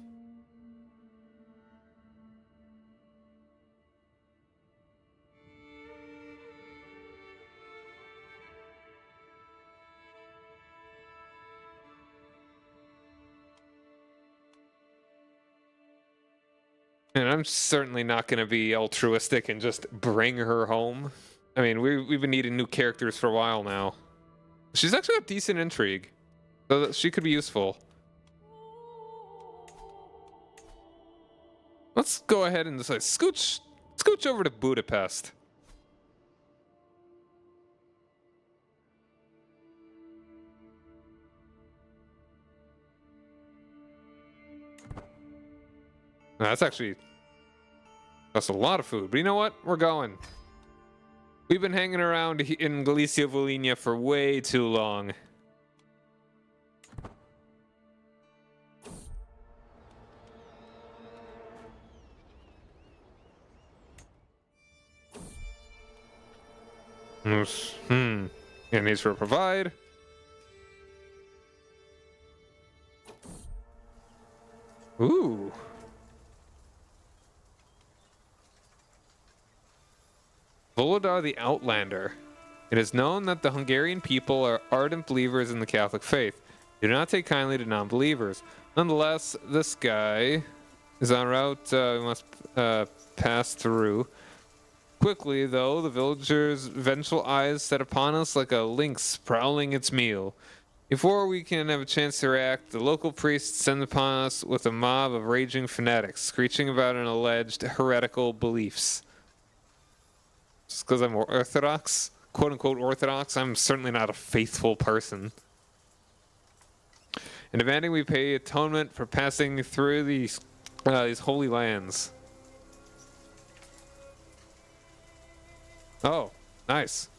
And I'm certainly not going to be altruistic and just bring her home. I mean, we've been needing new characters for a while now. She's actually got decent intrigue, so that she could be useful. Let's go ahead and just like scooch over to Budapest. That's a lot of food, but you know what? We're going. We've been hanging around in Galicia Volhynia for way too long. And needs to provide. Ooh. Volodar the Outlander. It is known that the Hungarian people are ardent believers in the Catholic faith. They do not take kindly to non-believers. Nonetheless, this guy is en route. We must pass through. Quickly, though, the villagers' vengeful eyes set upon us like a lynx prowling its meal. Before we can have a chance to react, the local priests send upon us with a mob of raging fanatics, screeching about an alleged heretical beliefs. Just because I'm Orthodox, quote-unquote Orthodox, I'm certainly not a faithful person. And demanding we pay atonement for passing through these holy lands. Oh, nice.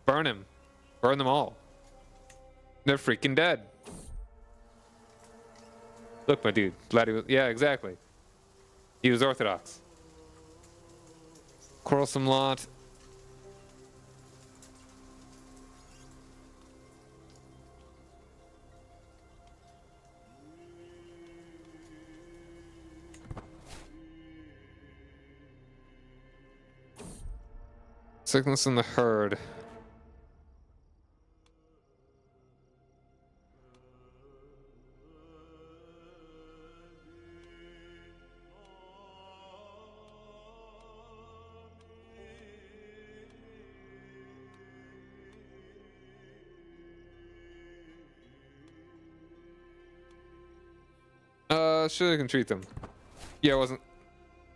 Burn him. Burn them all. They're freaking dead. Look, my dude. Glad he was... Yeah, exactly. He was Orthodox. Quarrelsome lot. Sickness in the herd. Sure, I can treat them. Yeah, wasn't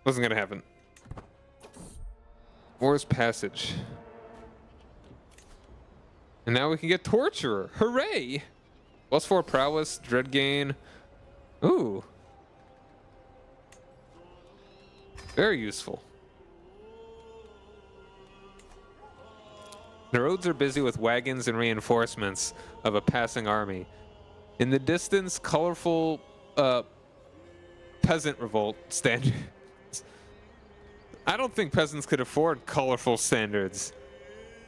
gonna happen. War's Passage. And now we can get Torturer. Hooray! +4 prowess, dread gain. Ooh. Very useful. The roads are busy with wagons and reinforcements of a passing army. In the distance, colorful peasant revolt standards. I don't think peasants could afford colorful standards.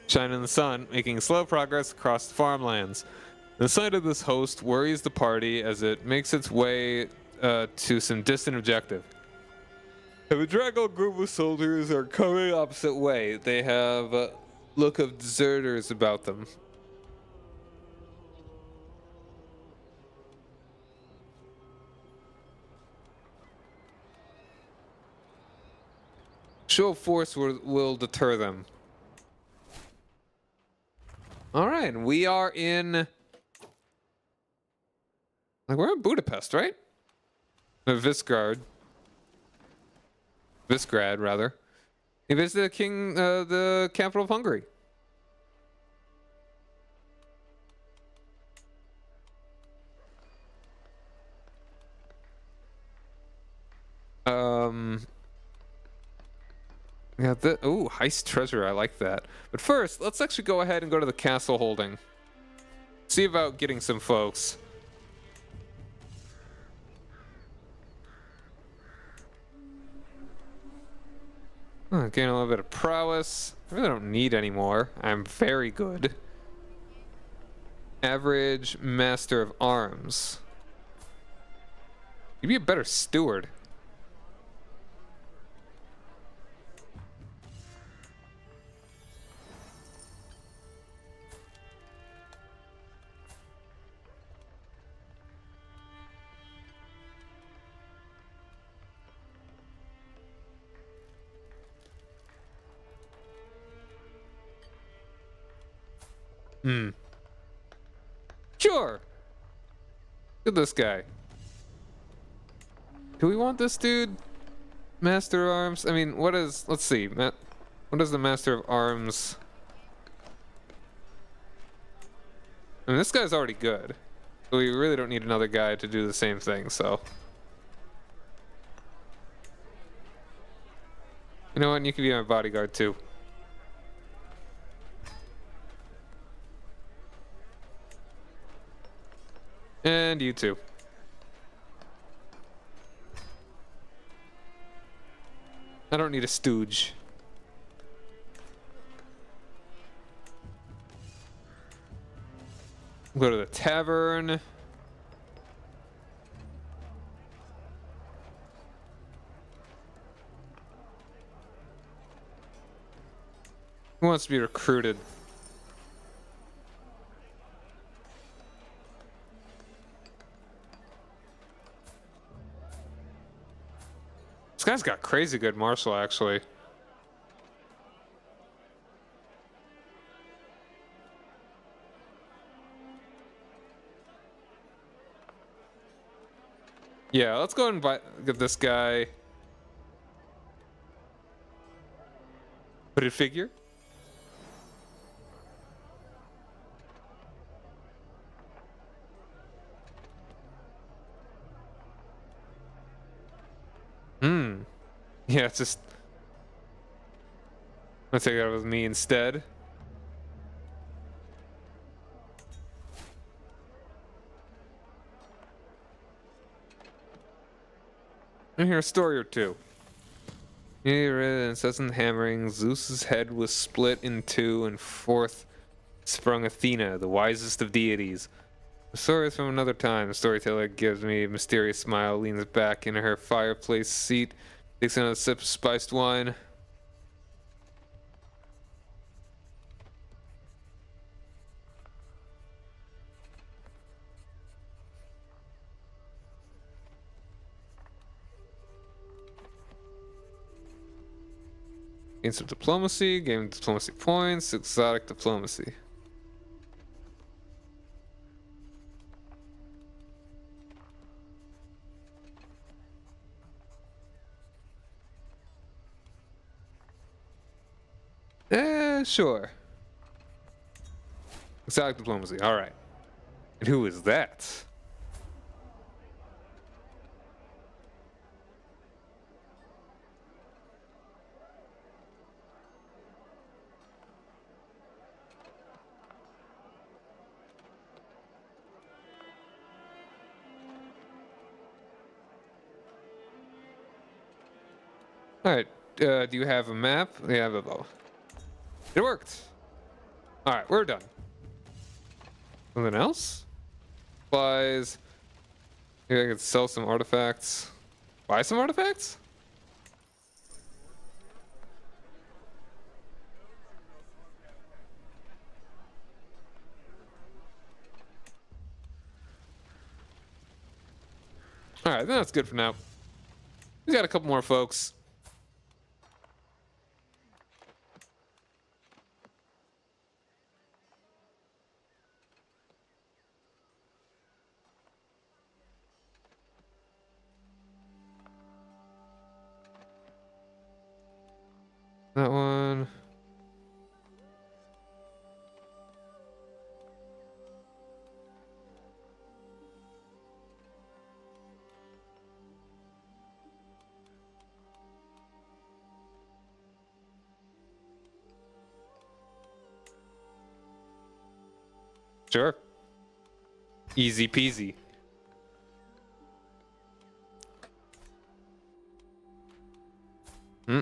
Shine in the sun, making slow progress across the farmlands. The sight of this host worries the party as it makes its way to some distant objective. A bedraggled group of soldiers are coming opposite way. They have look of deserters about them. Show of force will deter them. All right, we are in. Like we're in Budapest, right? No, Visgrad, rather. He visited the capital of Hungary. Yeah, ooh, heist treasure, I like that. But first, let's actually go ahead and go to the castle holding. See about getting some folks. Gain a little bit of prowess. I really don't need any more. I'm very good. Average master of arms. You'd be a better steward. Sure. Look at this guy. Do we want this dude? Master of Arms? I mean, what is... Let's see. What is the Master of Arms? I mean, this guy's already good. So we really don't need another guy to do the same thing, so... You know what? You can be my bodyguard, too. And you too. I don't need a stooge. Go to the tavern. Who wants to be recruited? This guy's got crazy good martial, actually. Yeah, let's go and get this guy. Hooded figure. Yeah, it's just... I'll take that with me instead. I hear a story or two. Near an incessant hammering, Zeus's head was split in two, and forth sprung Athena, the wisest of deities. The story is from another time. The storyteller gives me a mysterious smile, leans back in her fireplace seat, takes another sip of spiced wine. Gain some diplomacy, gain diplomacy points, exotic diplomacy. Sure. Exotic diplomacy, alright. And who is that? Alright, do you have a map? Yeah, I have a... It worked! Alright, we're done. Something else? Supplies. Maybe I could sell some artifacts. Buy some artifacts? All right, that's good for now. We got a couple more folks. That one. Sure. Easy peasy. Hmm.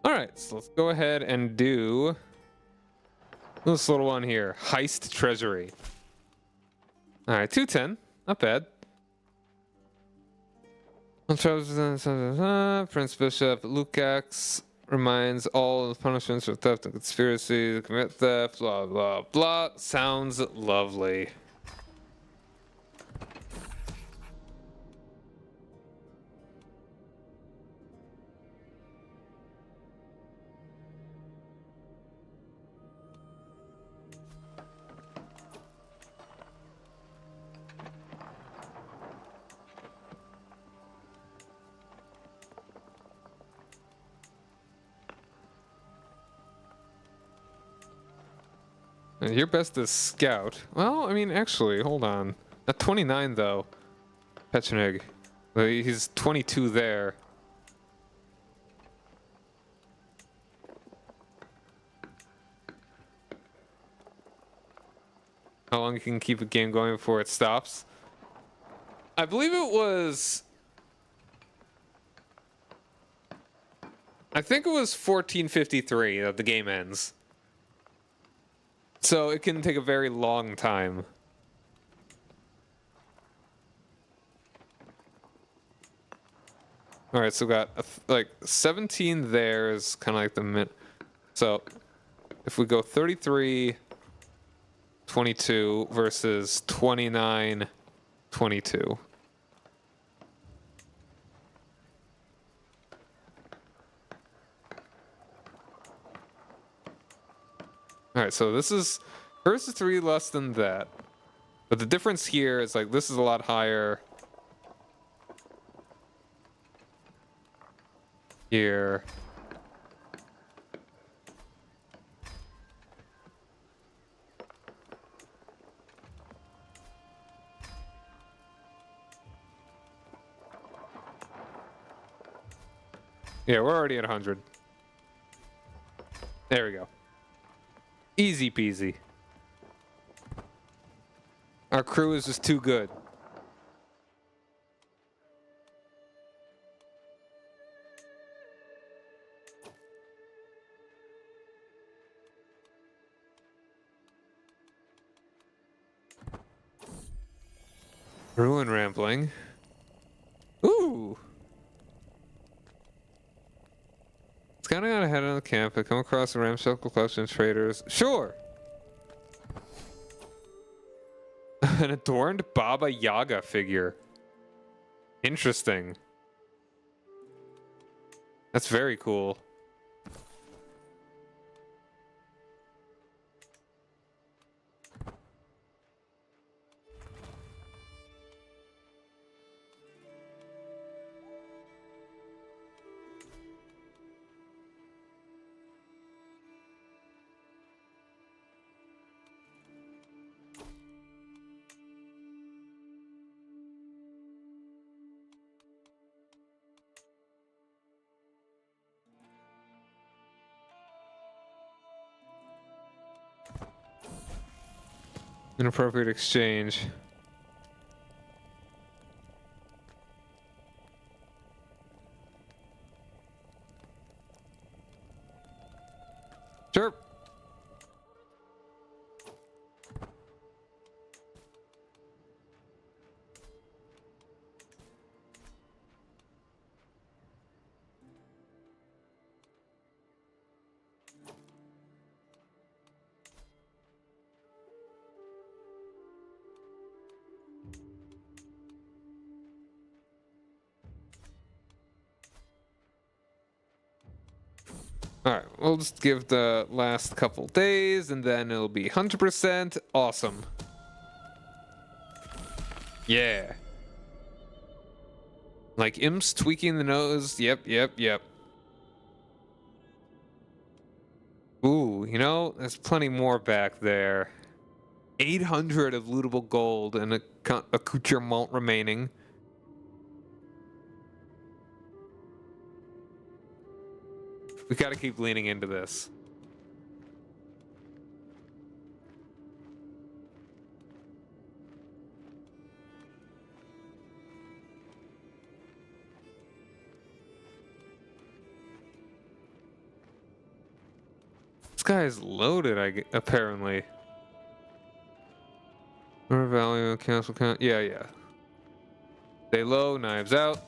All right, so let's go ahead and do this little one here. Heist Treasury. All right, 210. Not bad. Prince Bishop Lukacs reminds all of the punishments for theft and conspiracy to commit theft, blah, blah, blah. Sounds lovely. Your best is scout. Well, I mean, actually, hold on. At 29, though. Pechenig. He's 22 there. How long you can keep a game going before it stops? I believe it was... I think it was 1453 that the game ends. So it can take a very long time. All right, so we got like 17 there is kind of like the mid. So if we go 33, 22 versus 29, 22. All right, so this is first is 3 less than that, but the difference here is like this is a lot higher. Here. Yeah, we're already at 100. There we go. Easy peasy. Our crew is just too good. Ruin rambling. Ooh. Scouting out ahead of the camp, I come across a ramshackle collection of traders. Sure. An adorned Baba Yaga figure. Interesting. That's very cool. Inappropriate exchange. Sure. All right, we'll just give the last couple days, and then it'll be 100%. Awesome. Yeah. Like imps tweaking the nose. Yep. Ooh, you know, there's plenty more back there. 800 of lootable gold and a accoutrement remaining. We gotta keep leaning into this. This guy is loaded, apparently. Or value, cancel count. Yeah. Stay low, knives out.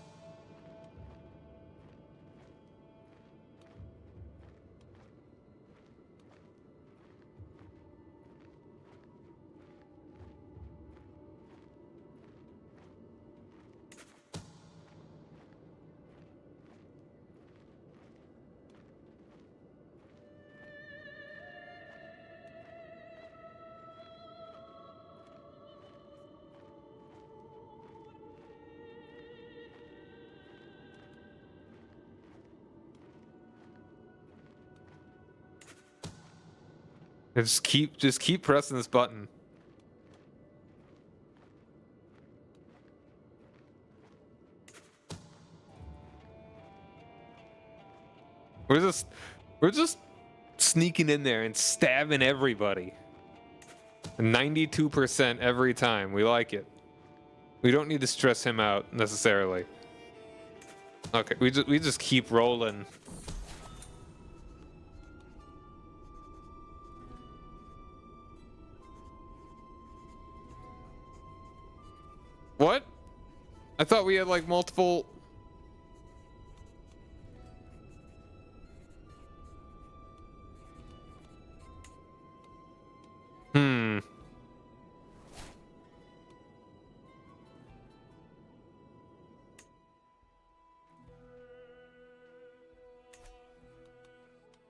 And just keep pressing this button. We're just sneaking in there and stabbing everybody. 92% every time. We like it. We don't need to stress him out necessarily. Okay, we just keep rolling. What? I thought we had like multiple.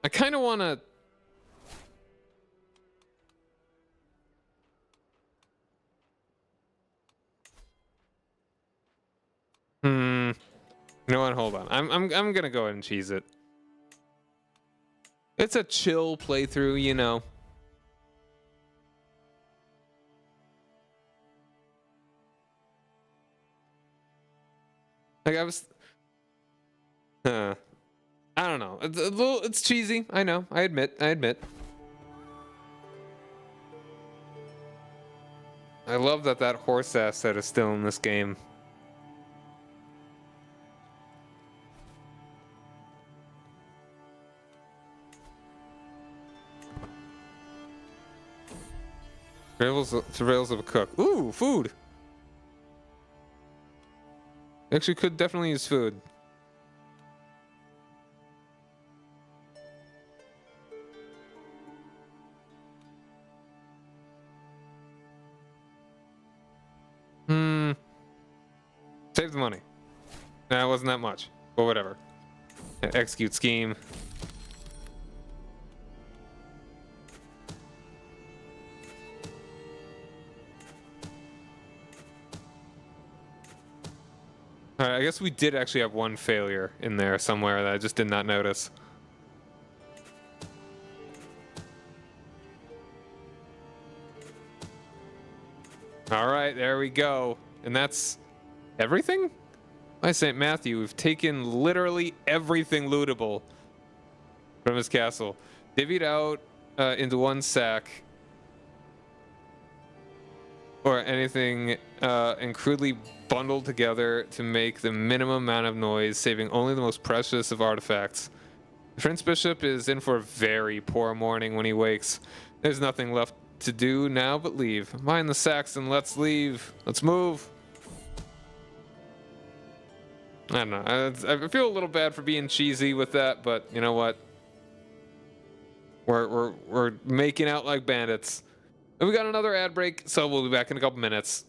I kind of want to. You know what? Hold on. I'm gonna go ahead and cheese it. It's a chill playthrough, you know. Like I was. I don't know. It's a little. It's cheesy. I know. I admit. I love that horse asset is still in this game. Travails of a cook. Ooh, food. Actually, could definitely use food. Save the money. Nah, it wasn't that much, but whatever. Execute scheme. All right, I guess we did actually have one failure in there somewhere that I just did not notice. All right, there we go. And that's everything? By St. Matthew, we've taken literally everything lootable from his castle. Divvied out into one sack. Or anything and crudely bundled together to make the minimum amount of noise, saving only the most precious of artifacts. Prince Bishop is in for a very poor morning when he wakes. There's nothing left to do now but leave. Mind the sacks and let's leave. Let's move. I don't know. I feel a little bad for being cheesy with that, but you know what? We're making out like bandits. And we got another ad break, so we'll be back in a couple minutes.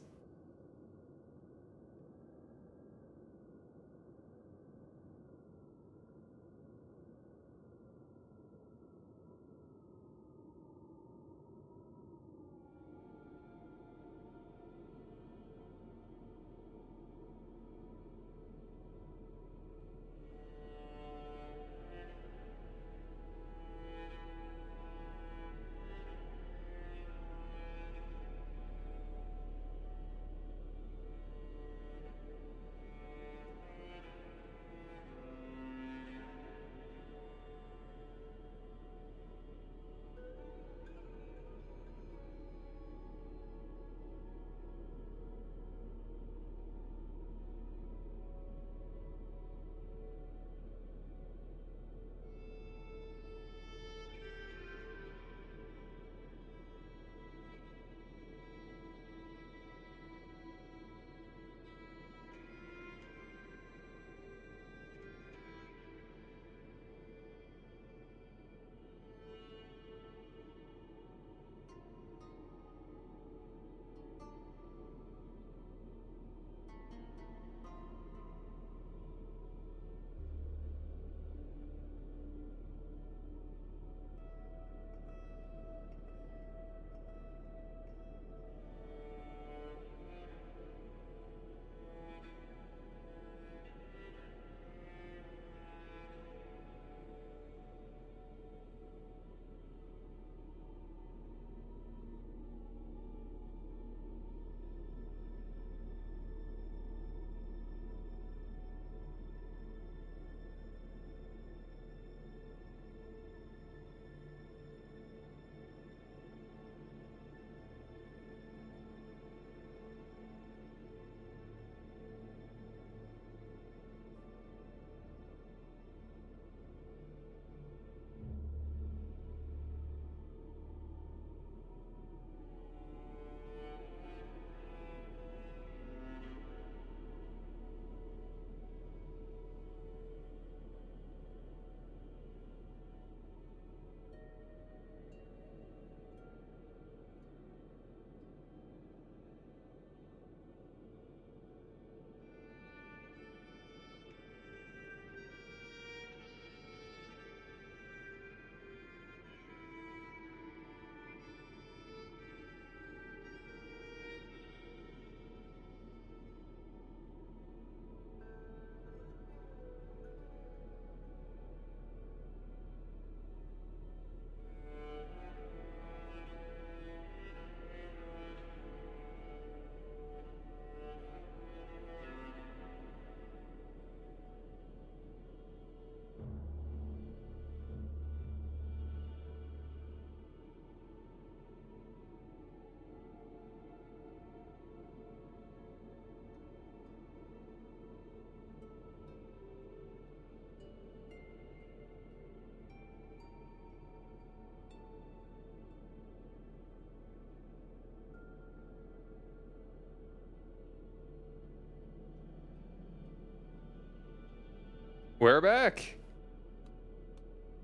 We're back.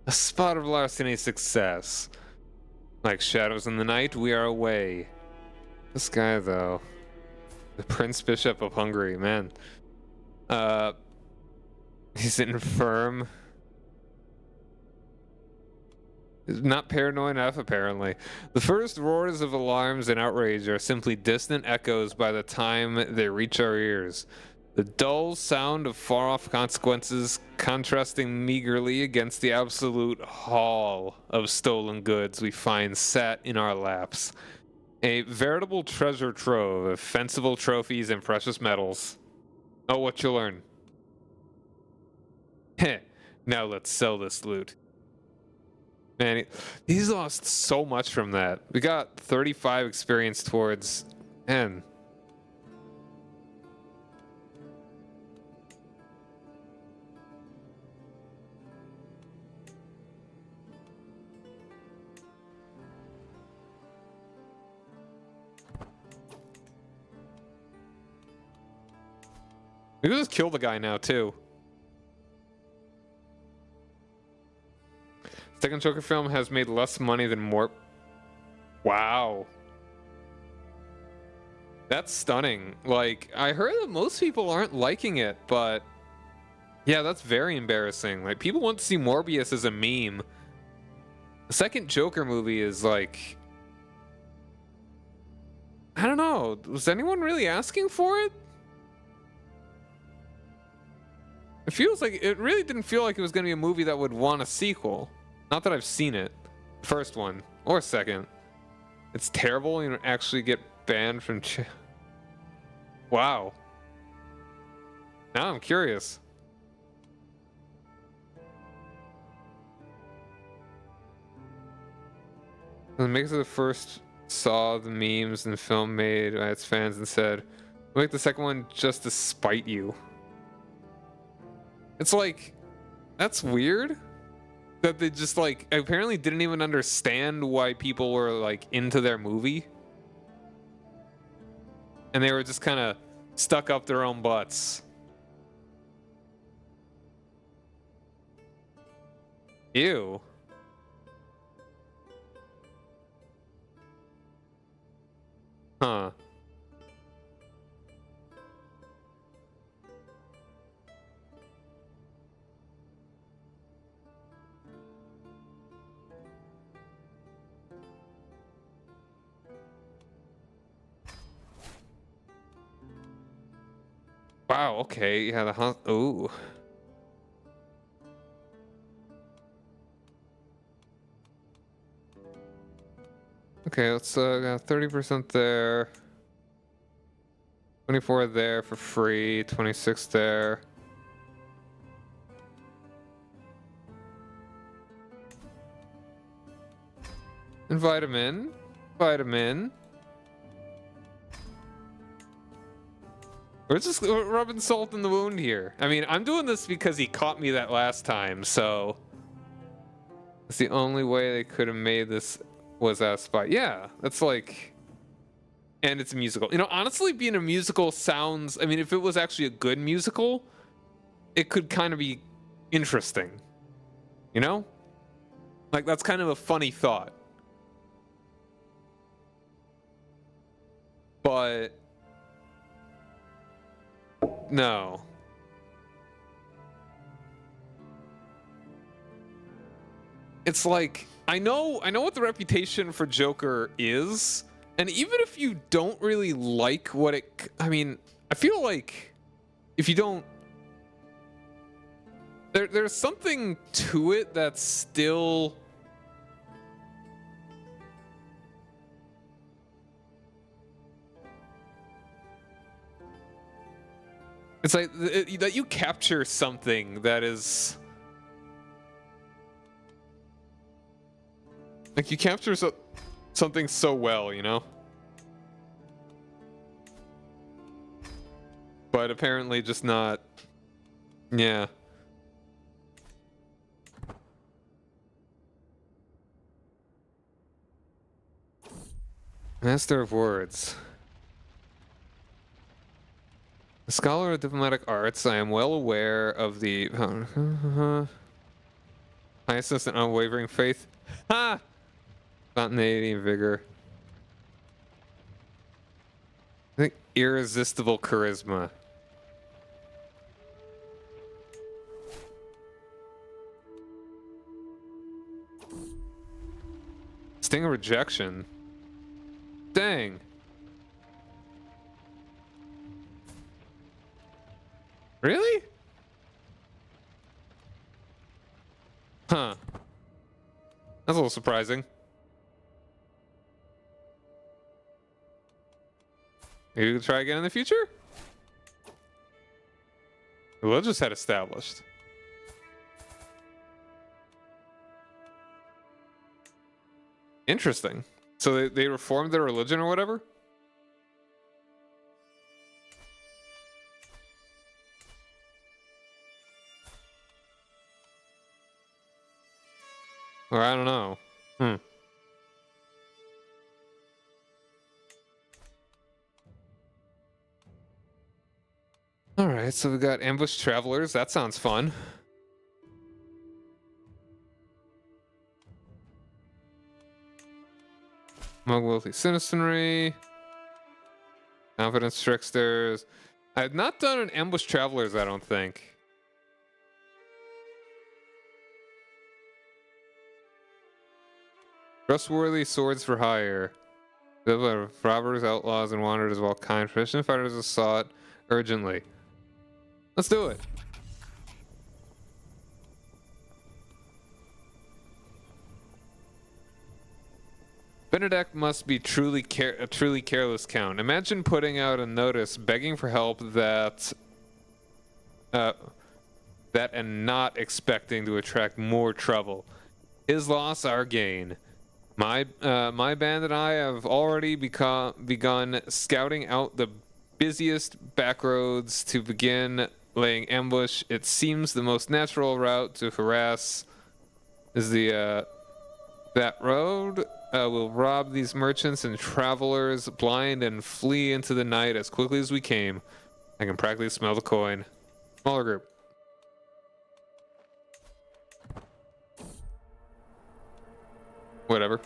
A spot of larceny success. Like shadows in the night, we are away. This guy, though. The Prince Bishop of Hungary, man. He's infirm. Not paranoid enough, apparently. The first roars of alarms and outrage are simply distant echoes by the time they reach our ears. The dull sound of far-off consequences contrasting meagerly against the absolute haul of stolen goods we find sat in our laps. A veritable treasure trove of fanciful trophies and precious metals. Oh, what you learn. Heh, now let's sell this loot. Man, he's lost so much from that. We got 35 experience towards N. We can just kill the guy now, too. Second Joker film has made less money than more. Wow. That's stunning. Like, I heard that most people aren't liking it, but yeah, that's very embarrassing. Like, people want to see Morbius as a meme. The second Joker movie is like, I don't know. Was anyone really asking for it? It feels like it really didn't feel like it was going to be a movie that would want a sequel. Not that I've seen it. First one. Or second. It's terrible. You don't actually get banned from... Wow. Now I'm curious. The maker of the first saw the memes and film made by its fans and said, we'll make the second one just to spite you. It's like... That's weird. That they just, like, apparently didn't even understand why people were, like, into their movie. And they were just kind of stuck up their own butts. Ew. Huh. Wow, okay, yeah, the hunt. Ooh. Okay, let's got 30% there. 24 there for free, 26 there. And vitamin. Vitamin. We're just rubbing salt in the wound here. I mean, I'm doing this because he caught me that last time, so... It's the only way they could have made this was that spot. Yeah, that's like... And it's a musical. You know, honestly, being a musical sounds... I mean, if it was actually a good musical, it could kind of be interesting. You know? Like, that's kind of a funny thought. But... No. It's like, I know what the reputation for Joker is, and even if you don't really like what it, I mean, I feel like if you don't, there's something to it that's still... It's like that you capture something that is... Like, you capture something so well, you know? But apparently just not... Yeah. Master of Words. A scholar of diplomatic arts, I am well aware of the highest and unwavering faith. Ha! Spontaneity and vigor. I think irresistible charisma. Sting of rejection. Dang. Really? Huh. That's a little surprising. Maybe we could try again in the future? We'll just had established. Interesting. So they reformed their religion or whatever? Or I don't know. Alright, so we got ambush travelers. That sounds fun. Among wealthy citizenry. Confidence tricksters. I have not done an ambush travelers, I don't think. Trustworthy swords for hire. Robbers, outlaws, and wanderers of all kinds. Christian fighters are sought urgently. Let's do it. Benedict must be a truly careless count. Imagine putting out a notice begging for help that and not expecting to attract more trouble. His loss, our gain. My band and I have already begun scouting out the busiest back roads to begin laying ambush. It seems the most natural route to harass is that road. We'll rob these merchants and travelers blind and flee into the night as quickly as we came. I can practically smell the coin. Smaller group. Whatever.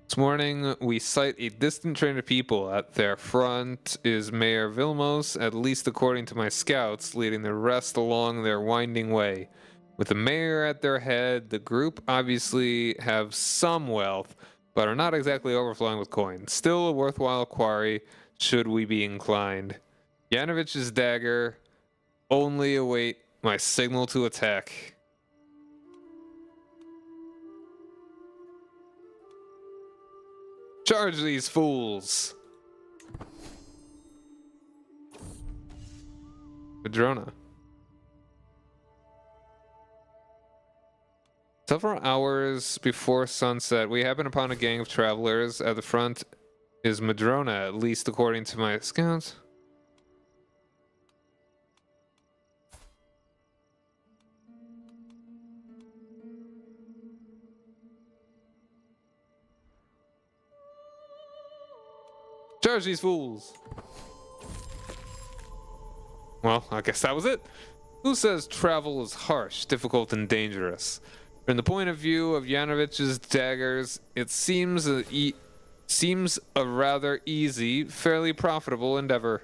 This morning, we sight a distant train of people. At their front is Mayor Vilmos, at least according to my scouts, leading the rest along their winding way. With the mayor at their head, the group obviously have some wealth, but are not exactly overflowing with coin. Still a worthwhile quarry, should we be inclined. Yanovich's dagger, only await my signal to attack. Charge these fools! Madrona. Several hours before sunset, we happen upon a gang of travelers. At the front is Madrona, at least according to my scouts. Charge these fools! Well, I guess that was it. Who says travel is harsh, difficult, and dangerous? From the point of view of Yanovich's daggers, it seems a rather easy, fairly profitable endeavor.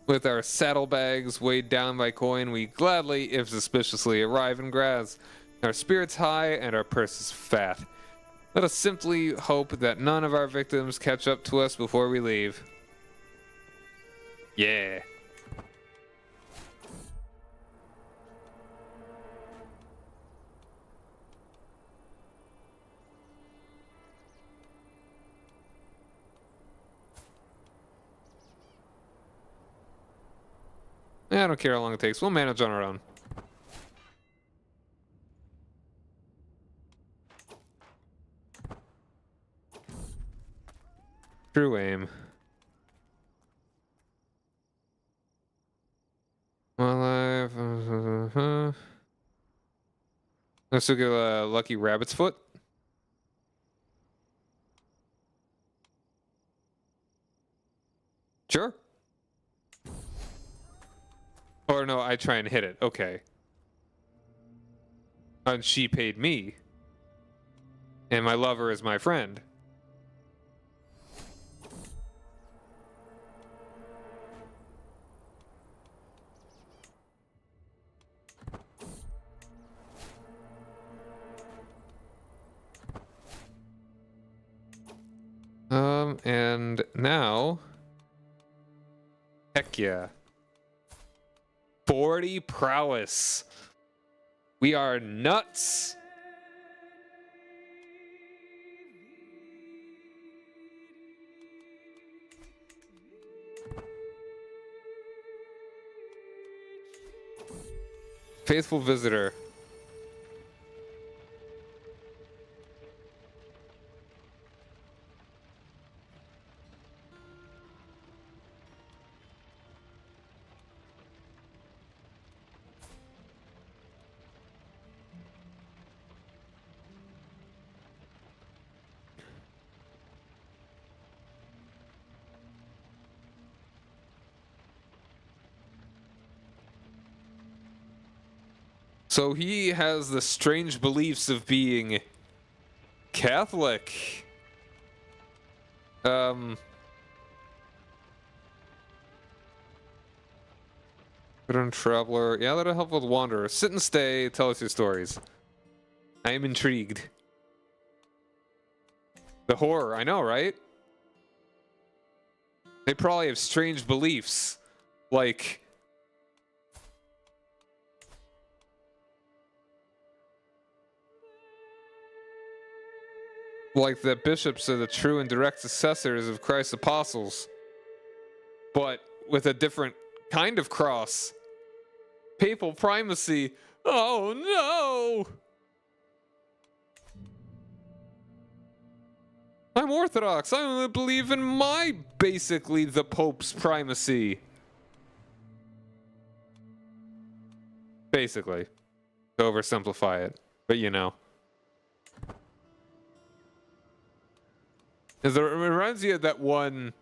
With our saddlebags weighed down by coin, we gladly, if suspiciously, arrive in Graz. Our spirits high and our purses fat. Let us simply hope that none of our victims catch up to us before we leave. Yeah. I don't care how long it takes. We'll manage on our own. True aim. Well, Let's look at Lucky Rabbit's Foot. Sure. Or no, I try and hit it. Okay. And she paid me. And my lover is my friend. And now... Heck yeah. 40 prowess. We are nuts. Faithful visitor. So he has the strange beliefs of being Catholic. Put on Traveler. Yeah, that'll help with Wanderer. Sit and stay, tell us your stories. I am intrigued. The horror, I know, right? They probably have strange like the bishops are the true and direct successors of Christ's apostles, but with a different kind of cross. Papal primacy. Oh no! I'm Orthodox. I only believe in basically the Pope's primacy. Basically. To oversimplify it. But you know. It reminds you of that one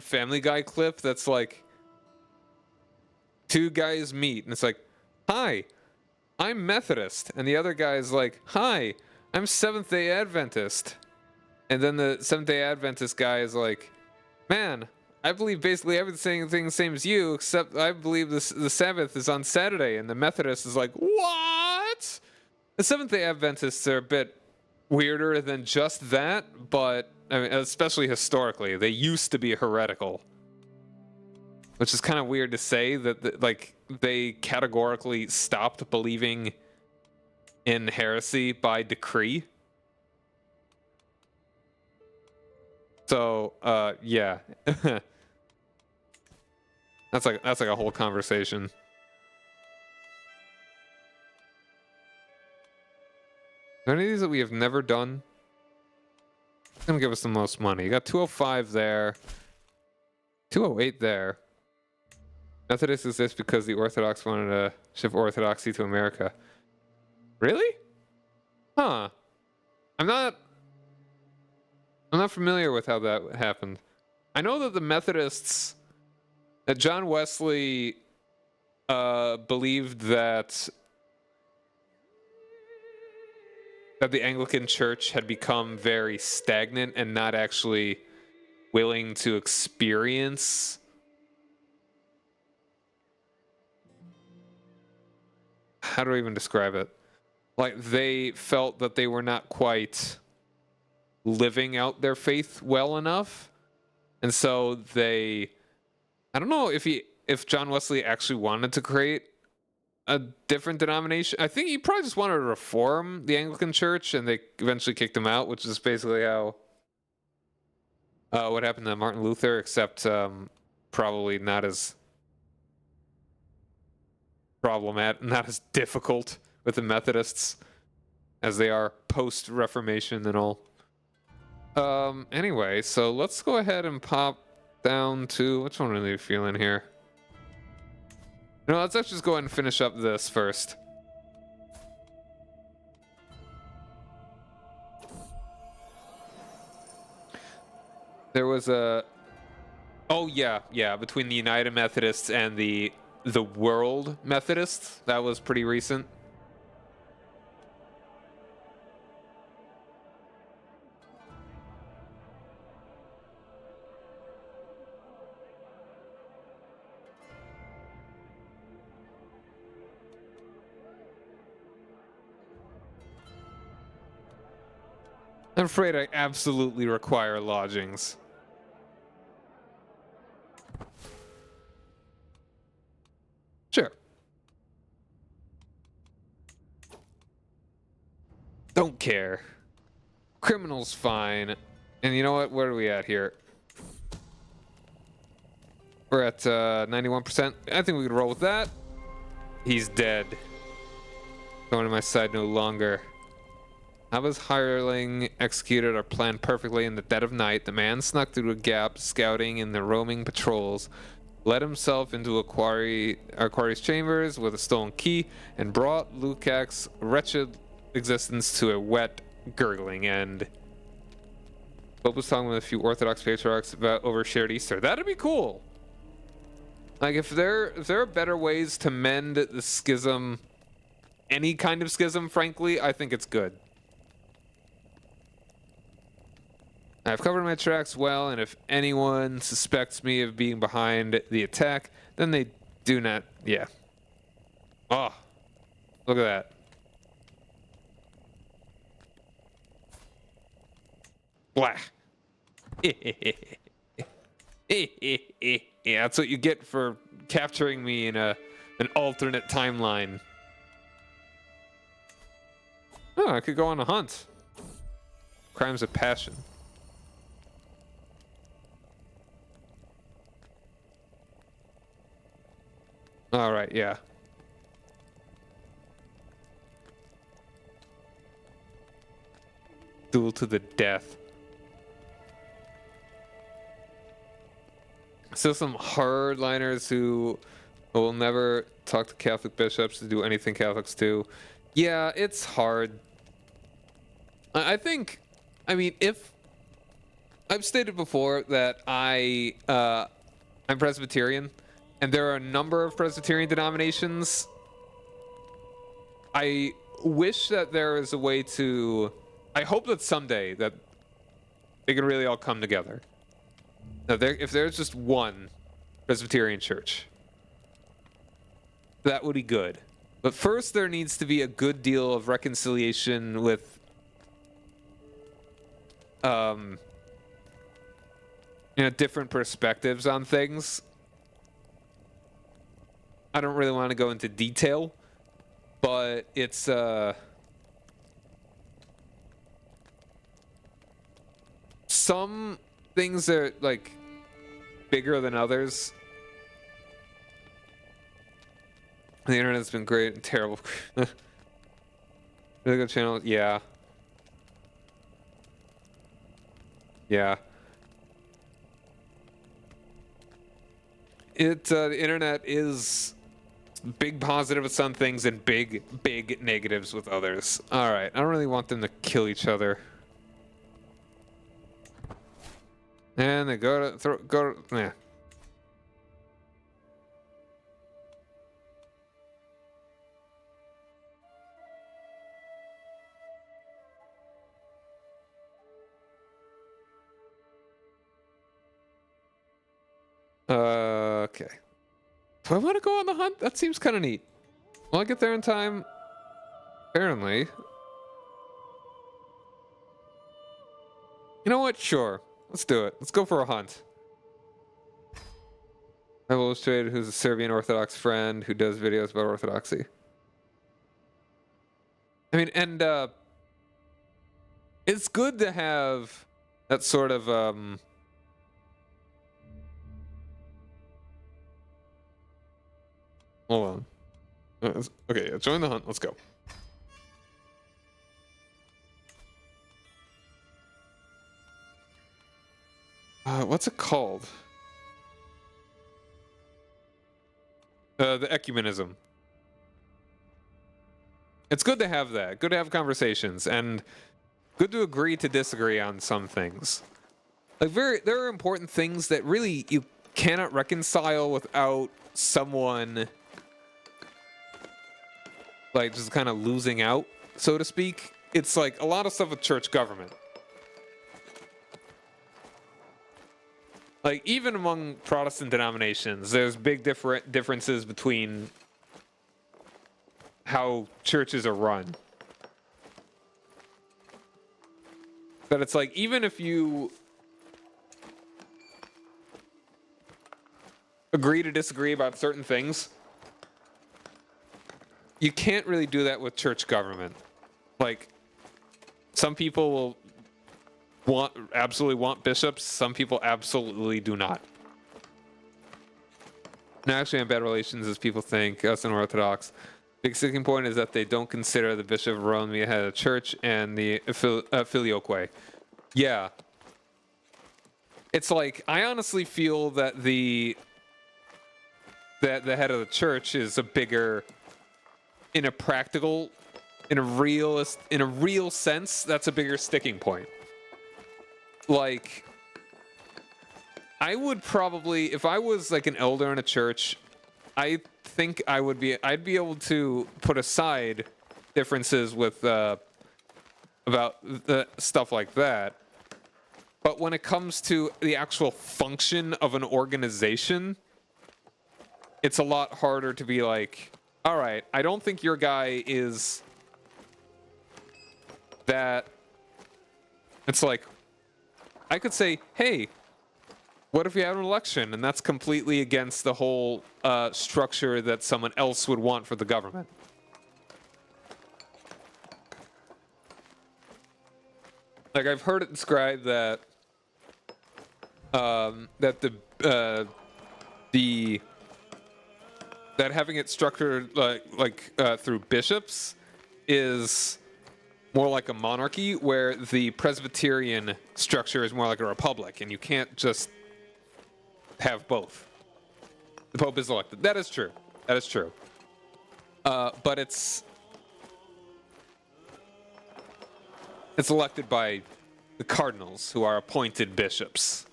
Family Guy clip that's like two guys meet and it's like, hi, I'm Methodist. And the other guy's like, hi, I'm Seventh-day Adventist. And then the Seventh-day Adventist guy is like, man, I believe basically everything the same as you, except I believe the Sabbath is on Saturday. And the Methodist is like, what? The Seventh-day Adventists are a bit weirder than just that, but I mean, especially historically, they used to be heretical. Which is kind of weird to say that like they categorically stopped believing in heresy by decree. So, yeah. That's like a whole conversation. Are any of these that we have never done? It's gonna give us the most money. You got 205 there. 208 there. Methodist exists because the Orthodox wanted to ship Orthodoxy to America. Really? Huh. I'm not familiar with how that happened. I know that the Methodists, that John Wesley believed that the Anglican Church had become very stagnant and not actually willing to experience how do I even describe it? Like, they felt that they were not quite living out their faith well enough. And so they, I don't know if John Wesley actually wanted to create a different denomination. I think he probably just wanted to reform the Anglican Church, and they eventually kicked him out, which is basically how what happened to Martin Luther, except probably not as problematic, not as difficult with the Methodists as they are post-Reformation and all. Anyway, so let's go ahead and pop down to, which one are they feeling here? No, let's actually just go ahead and finish up this first. There was a... Oh, yeah, between the United Methodists and the World Methodists. That was pretty recent. I'm afraid I absolutely require lodgings. Sure. Don't care. Criminal's fine. And you know what? Where are we at here? We're at 91%. I think we could roll with that. He's dead. Going to my side no longer. Hava's hireling executed our plan perfectly in the dead of night. The man snuck through a gap, scouting in the roaming patrols, let himself into Aquari's chambers with a stolen key, and brought Lukak's wretched existence to a wet, gurgling end. Pope was talking with a few Orthodox patriarchs about overshared Easter. That'd be cool. Like, if there are better ways to mend the schism, any kind of schism, frankly, I think it's good. I've covered my tracks well, and if anyone suspects me of being behind the attack, then they do not... Yeah. Oh, look at that. Blah. Yeah, that's what you get for capturing me in an alternate timeline. Oh, I could go on a hunt. Crimes of passion. All right, yeah. Duel to the death. Still some hardliners who will never talk to Catholic bishops to do anything Catholics do. Yeah, it's hard. I think, I mean, if I've stated before that I'm Presbyterian, and there are a number of Presbyterian denominations. I wish that there is a way to... I hope that someday that they can really all come together. Now, if there's just one Presbyterian church, that would be good. But first, there needs to be a good deal of reconciliation with... different perspectives on things. I don't really want to go into detail, but it's some things are like bigger than others. The internet's been great and terrible. Really good channel, yeah. Yeah. The internet is big positive with some things and big negatives with others. All right, I don't really want them to kill each other. And they go to yeah. Okay. Do I want to go on the hunt? That seems kind of neat. Will I get there in time? Apparently. You know what? Sure. Let's do it. Let's go for a hunt. I've illustrated who's a Serbian Orthodox friend who does videos about Orthodoxy. I mean, and it's good to have that sort of hold on. Okay, join the hunt. Let's go. What's it called? The ecumenism. It's good to have that. Good to have conversations, and good to agree to disagree on some things. Like there are important things that really you cannot reconcile without someone like just kind of losing out, so to speak. It's like a lot of stuff with church government. Like even among Protestant denominations, there's big differences between how churches are run. But it's like even if you agree to disagree about certain things, you can't really do that with church government. Like some people will absolutely want bishops, some people absolutely do not. And actually, on bad relations as people think, us and Orthodox. Big sticking point is that they don't consider the Bishop of Rome the head of the church and the filioque. Yeah. It's like, I honestly feel that the head of the church is a bigger, in a practical, in a real sense, that's a bigger sticking point. Like, I would probably, if I was like an elder in a church, I think I'd be able to put aside differences with about the stuff like that. But when it comes to the actual function of an organization, it's a lot harder to be like, all right, I don't think your guy is that. It's like, I could say, hey, what if we have an election and that's completely against the whole structure that someone else would want for the government? Like I've heard it described that that having it structured like through bishops is more like a monarchy, where the Presbyterian structure is more like a republic, and you can't just have both. The Pope is elected. That is true. That is true. But it's elected by the cardinals, who are appointed bishops.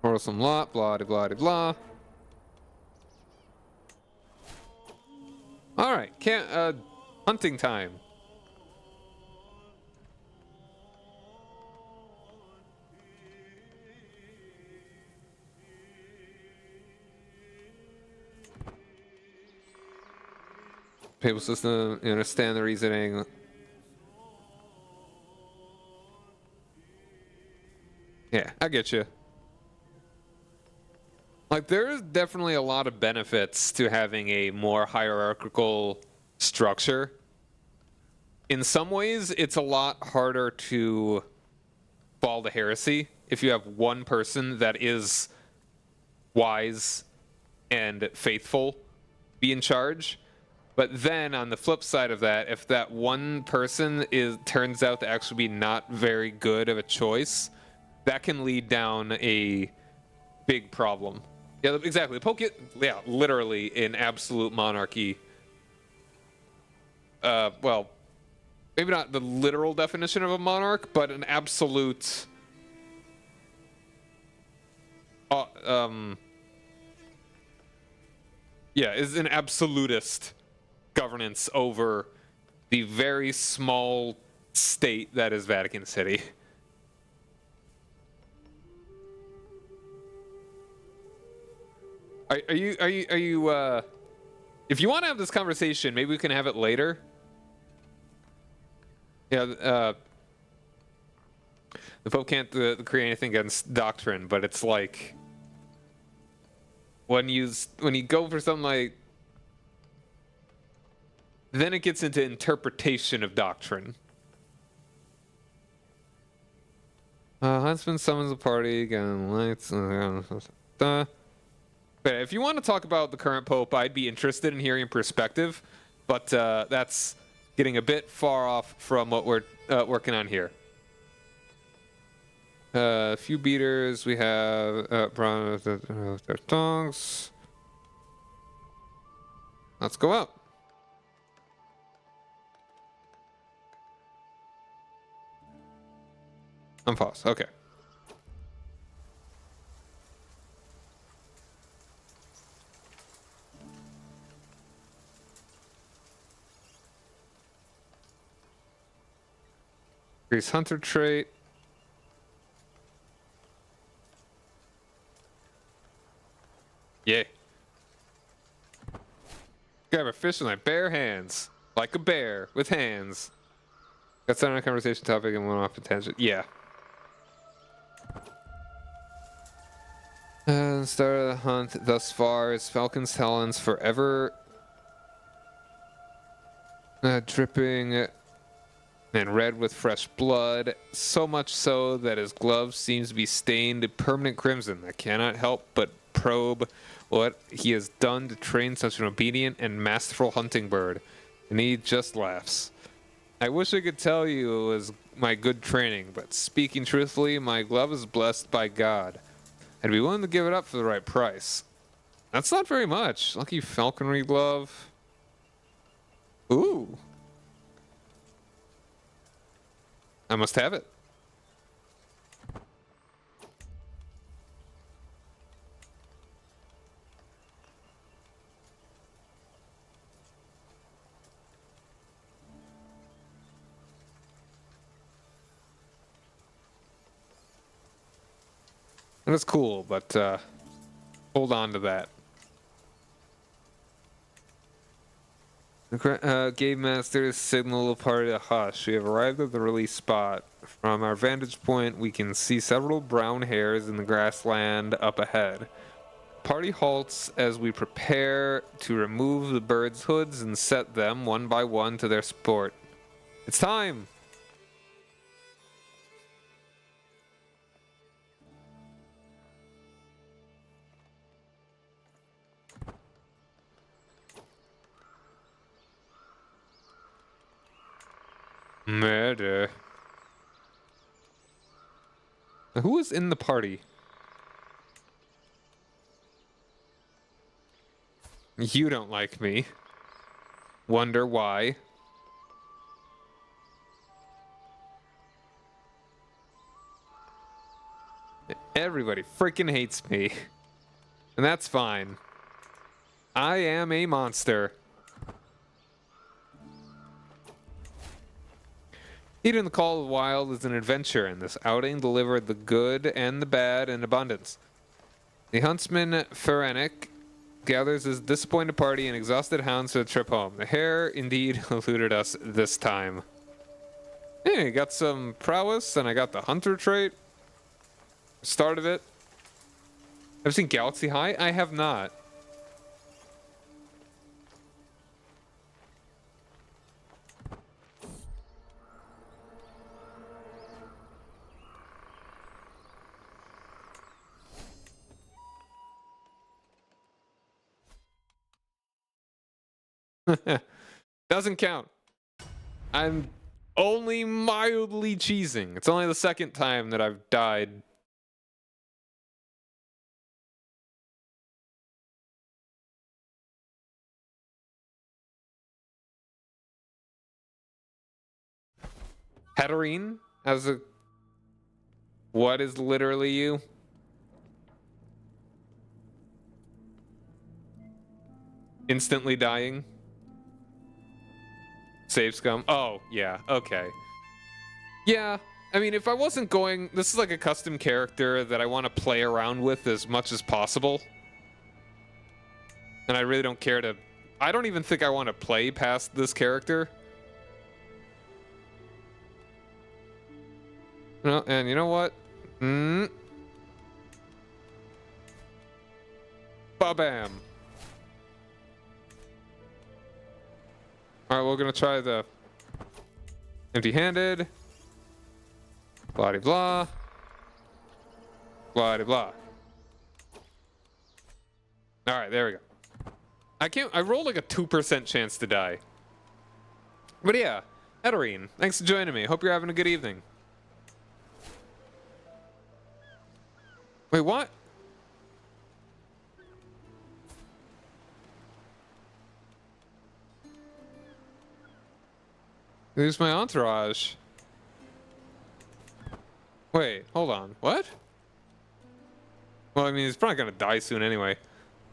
Or some lot, blah de blah de blah. All right, hunting time. Papal system, you understand the reasoning. Yeah, I get you. Like, there's definitely a lot of benefits to having a more hierarchical structure. In some ways, it's a lot harder to fall to heresy if you have one person that is wise and faithful be in charge. But then on the flip side of that, if that one person turns out to actually be not very good of a choice, that can lead down a big problem. Yeah, exactly. Literally in absolute monarchy. Well, maybe not the literal definition of a monarch, but an absolute is an absolutist governance over the very small state that is Vatican City. Are you if you want to have this conversation, maybe we can have it later. Yeah, the Pope can't create anything against doctrine, but it's like when you go for something like, then it gets into interpretation of doctrine. Husband summons a party again. Lights. But if you want to talk about the current Pope, I'd be interested in hearing perspective, but that's getting a bit far off from what we're working on here. A few beaters. We have their tongues. Let's go out. Unpause. Okay. Increase hunter trait. Yay. Grab a fish with my bare hands. Like a bear with hands. Got started on a conversation topic and went off potential. Yeah. Started the hunt thus far is Falcon's talons forever dripping and red with fresh blood, so much so that his glove seems to be stained permanent crimson. I cannot help but probe what he has done to train such an obedient and masterful hunting bird, and he just laughs. I wish I could tell you it was my good training, but speaking truthfully, my glove is blessed by God. I'd be willing to give it up for the right price. That's not very much. Lucky falconry glove. Ooh. I must have it. That's cool, but hold on to that. Game Masters signal a party to hush. We have arrived at the release spot. From our vantage point, we can see several brown hares in the grassland up ahead. Party halts as we prepare to remove the birds' hoods and set them one by one to their sport. It's time! Murder. Who was in the party? You don't like me. Wonder why? Everybody freaking hates me. And that's fine. I am a monster. Heeding the Call of the Wild is an adventure, and this outing delivered the good and the bad in abundance. The huntsman Ferennic gathers his disappointed party and exhausted hounds for the trip home. The hare indeed eluded us this time. Hey, got some prowess, and I got the hunter trait. Started it. I've seen Galaxy High? I have not. Doesn't count. I'm only mildly cheesing. It's only the second time that I've died. Heterine has a... What is literally you? Instantly dying? Save scum? Oh, yeah, okay. Yeah, I mean, if I wasn't going... This is like a custom character that I want to play around with as much as possible. And I really don't care to... I don't even think I want to play past this character. No, and you know what? Ba-bam. Alright, we're gonna try the empty-handed. Blah-de-blah. Blah-de-blah. Alright, there we go. I rolled like a 2% chance to die. But yeah, Heterine, thanks for joining me. Hope you're having a good evening. Wait, what? Who's my entourage? Wait, hold on. What? Well, I mean, he's probably gonna die soon anyway.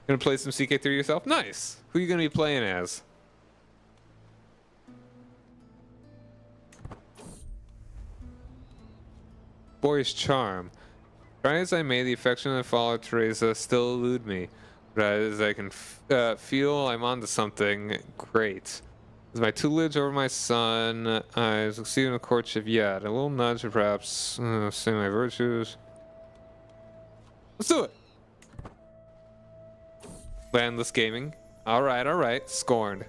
Gonna play some CK3 yourself? Nice. Who are you gonna be playing as? Boyish charm. Try as I may, the affection of Father Teresa still elude me. But as I can feel I'm onto something great. With my tutelage over my son, I succeed in a courtship yet. A little nudge, or perhaps say my virtues. Let's do it. Landless gaming. All right. Scorned.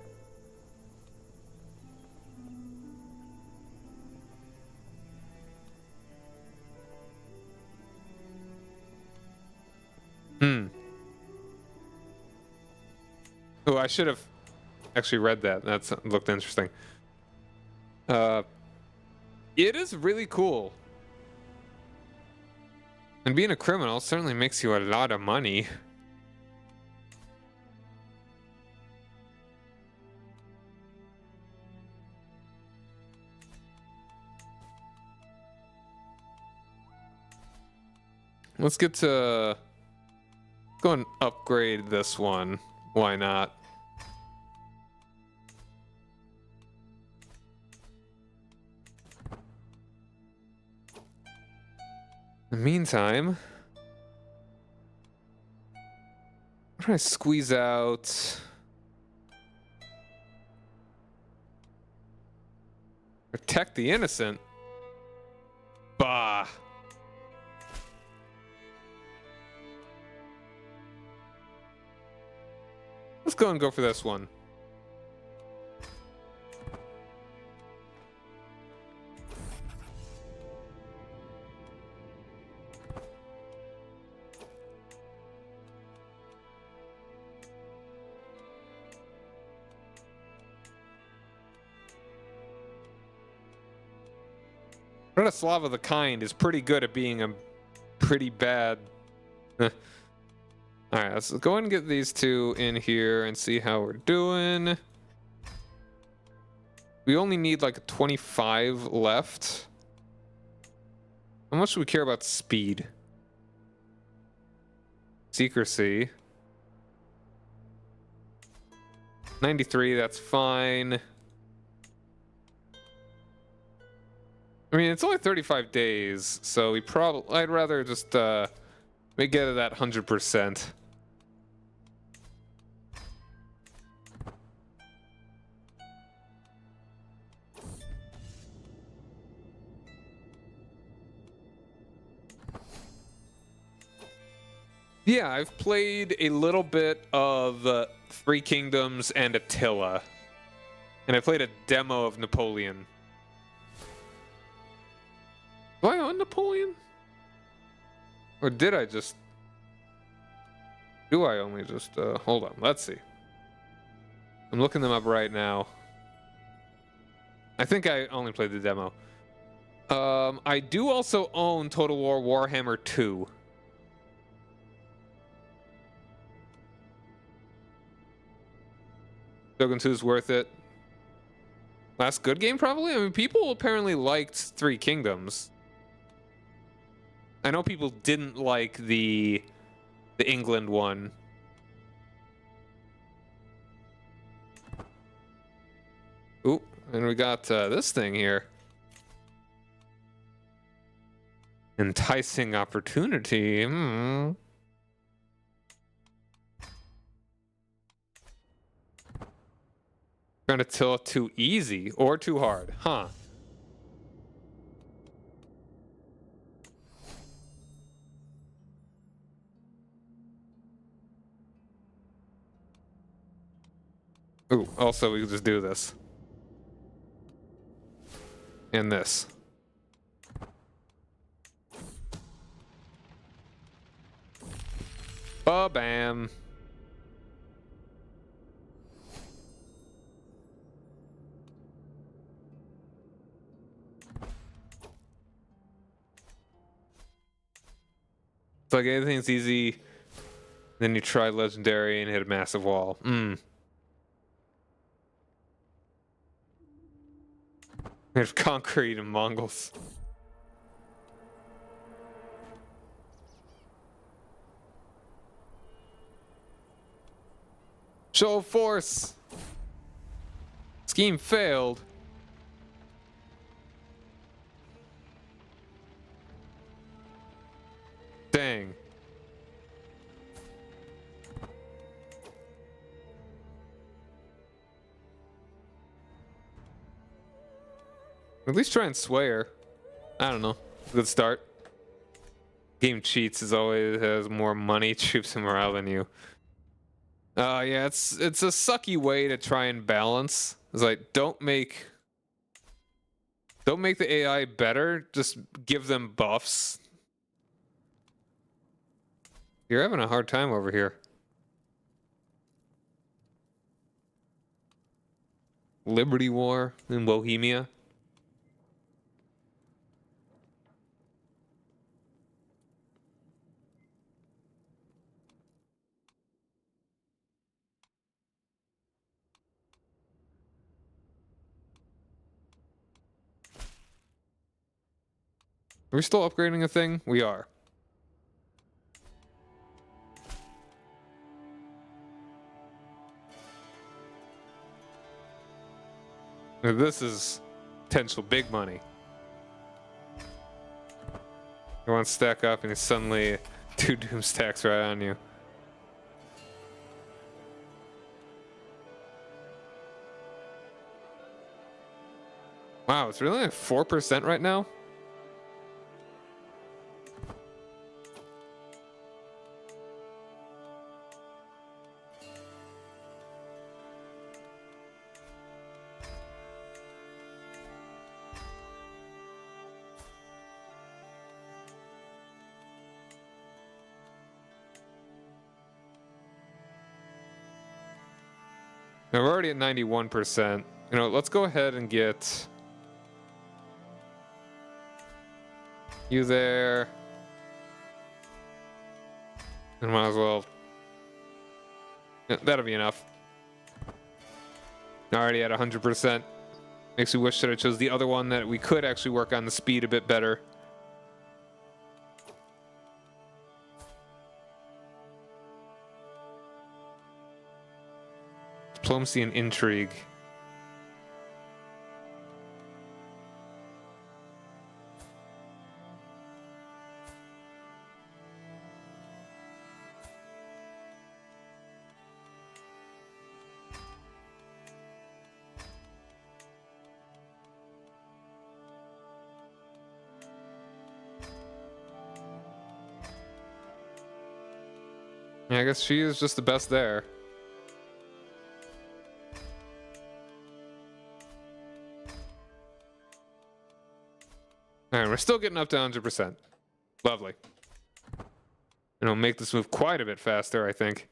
Oh, I should have actually read that. That looked interesting. It is really cool. And being a criminal certainly makes you a lot of money. Let's get to go and upgrade this one. Why not? In the meantime, what do I squeeze out? Protect the innocent? Bah. Let's go and go for this one. Bratislava the Kind is pretty good at being a pretty bad. Alright, let's go ahead and get these two in here and see how we're doing. We only need like 25 left. How much do we care about speed? Secrecy. 93, that's fine. I mean, it's only 35 days, so I'd rather just get it at 100%. Yeah, I've played a little bit of Three Kingdoms and Attila. And I played a demo of Napoleon. Do I own Napoleon? Or did I just... Do I only just... hold on, let's see. I'm looking them up right now. I think I only played the demo. I do also own Total War Warhammer 2. Shogun 2 is worth it. Last good game, probably? I mean, people apparently liked Three Kingdoms. I know people didn't like the England one. Ooh, and we got this thing here. Enticing opportunity. Trying to tilt too easy or too hard, huh? Ooh, also we can just do this. And this. Ba-bam. It's like anything's easy, then you try legendary and hit a massive wall. Made of concrete and Mongols. Show of force. Scheme failed. Dang. At least try and sway her. I don't know. Good start. Game cheats as always, has more money, troops, and morale than you. Yeah, it's a sucky way to try and balance. It's like don't make the AI better, just give them buffs. You're having a hard time over here. Liberty War in Bohemia. Are we still upgrading a thing? We are. Now this is potential big money. You want to stack up and suddenly 2 doom stacks right on you. Wow, it's really like 4% right now? Now we're already at 91%. You know, let's go ahead and get you there. And might as well. Yeah, that'll be enough. Already at 100%. Makes me wish that I chose the other one, that we could actually work on the speed a bit better. Diplomacy and intrigue. Yeah, I guess she is just the best there. Alright, we're still getting up to 100%. Lovely. And it'll make this move quite a bit faster, I think.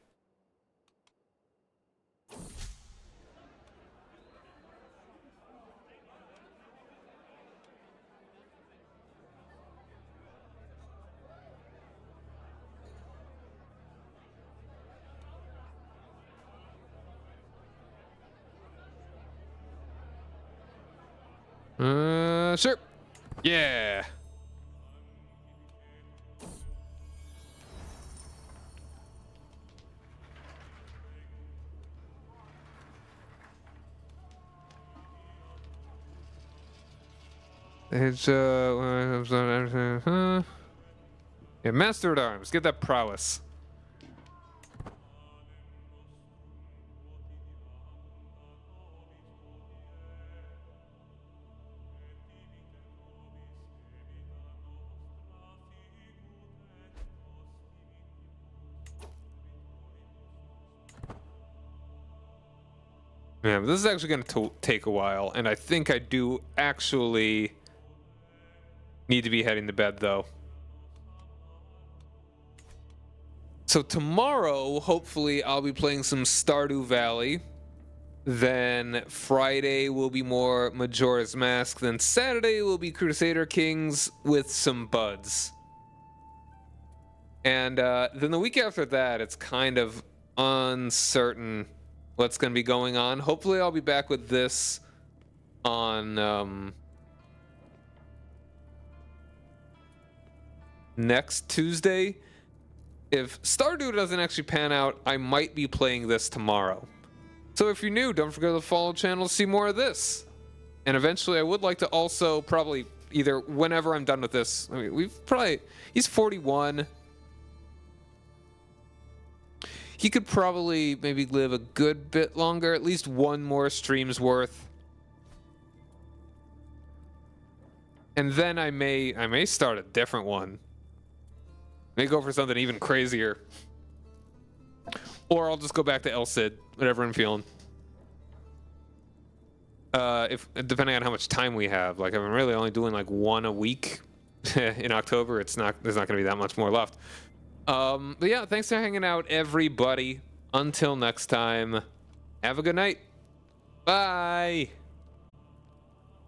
Sure. Yeah. It's yeah, Master at Arms. Get that prowess. Yeah, but this is actually going to take a while, and I think I do actually need to be heading to bed, though. So tomorrow, hopefully, I'll be playing some Stardew Valley. Then Friday will be more Majora's Mask. Then Saturday will be Crusader Kings with some buds. And then the week after that, it's kind of uncertain what's going to be going on. Hopefully I'll be back with this on next Tuesday. If Stardew doesn't actually pan out, I might be playing this tomorrow. So if you're new, don't forget to follow the channel to see more of this. And eventually I would like to also probably either whenever I'm done with this, I mean, he's 41. He could probably maybe live a good bit longer, at least one more stream's worth. And then I may start a different one. May go for something even crazier. Or I'll just go back to El Cid, whatever I'm feeling. If depending on how much time we have, like I'm really only doing like one a week in October. There's not going to be that much more left. But yeah, thanks for hanging out, everybody. Until next time, have a good night. Bye.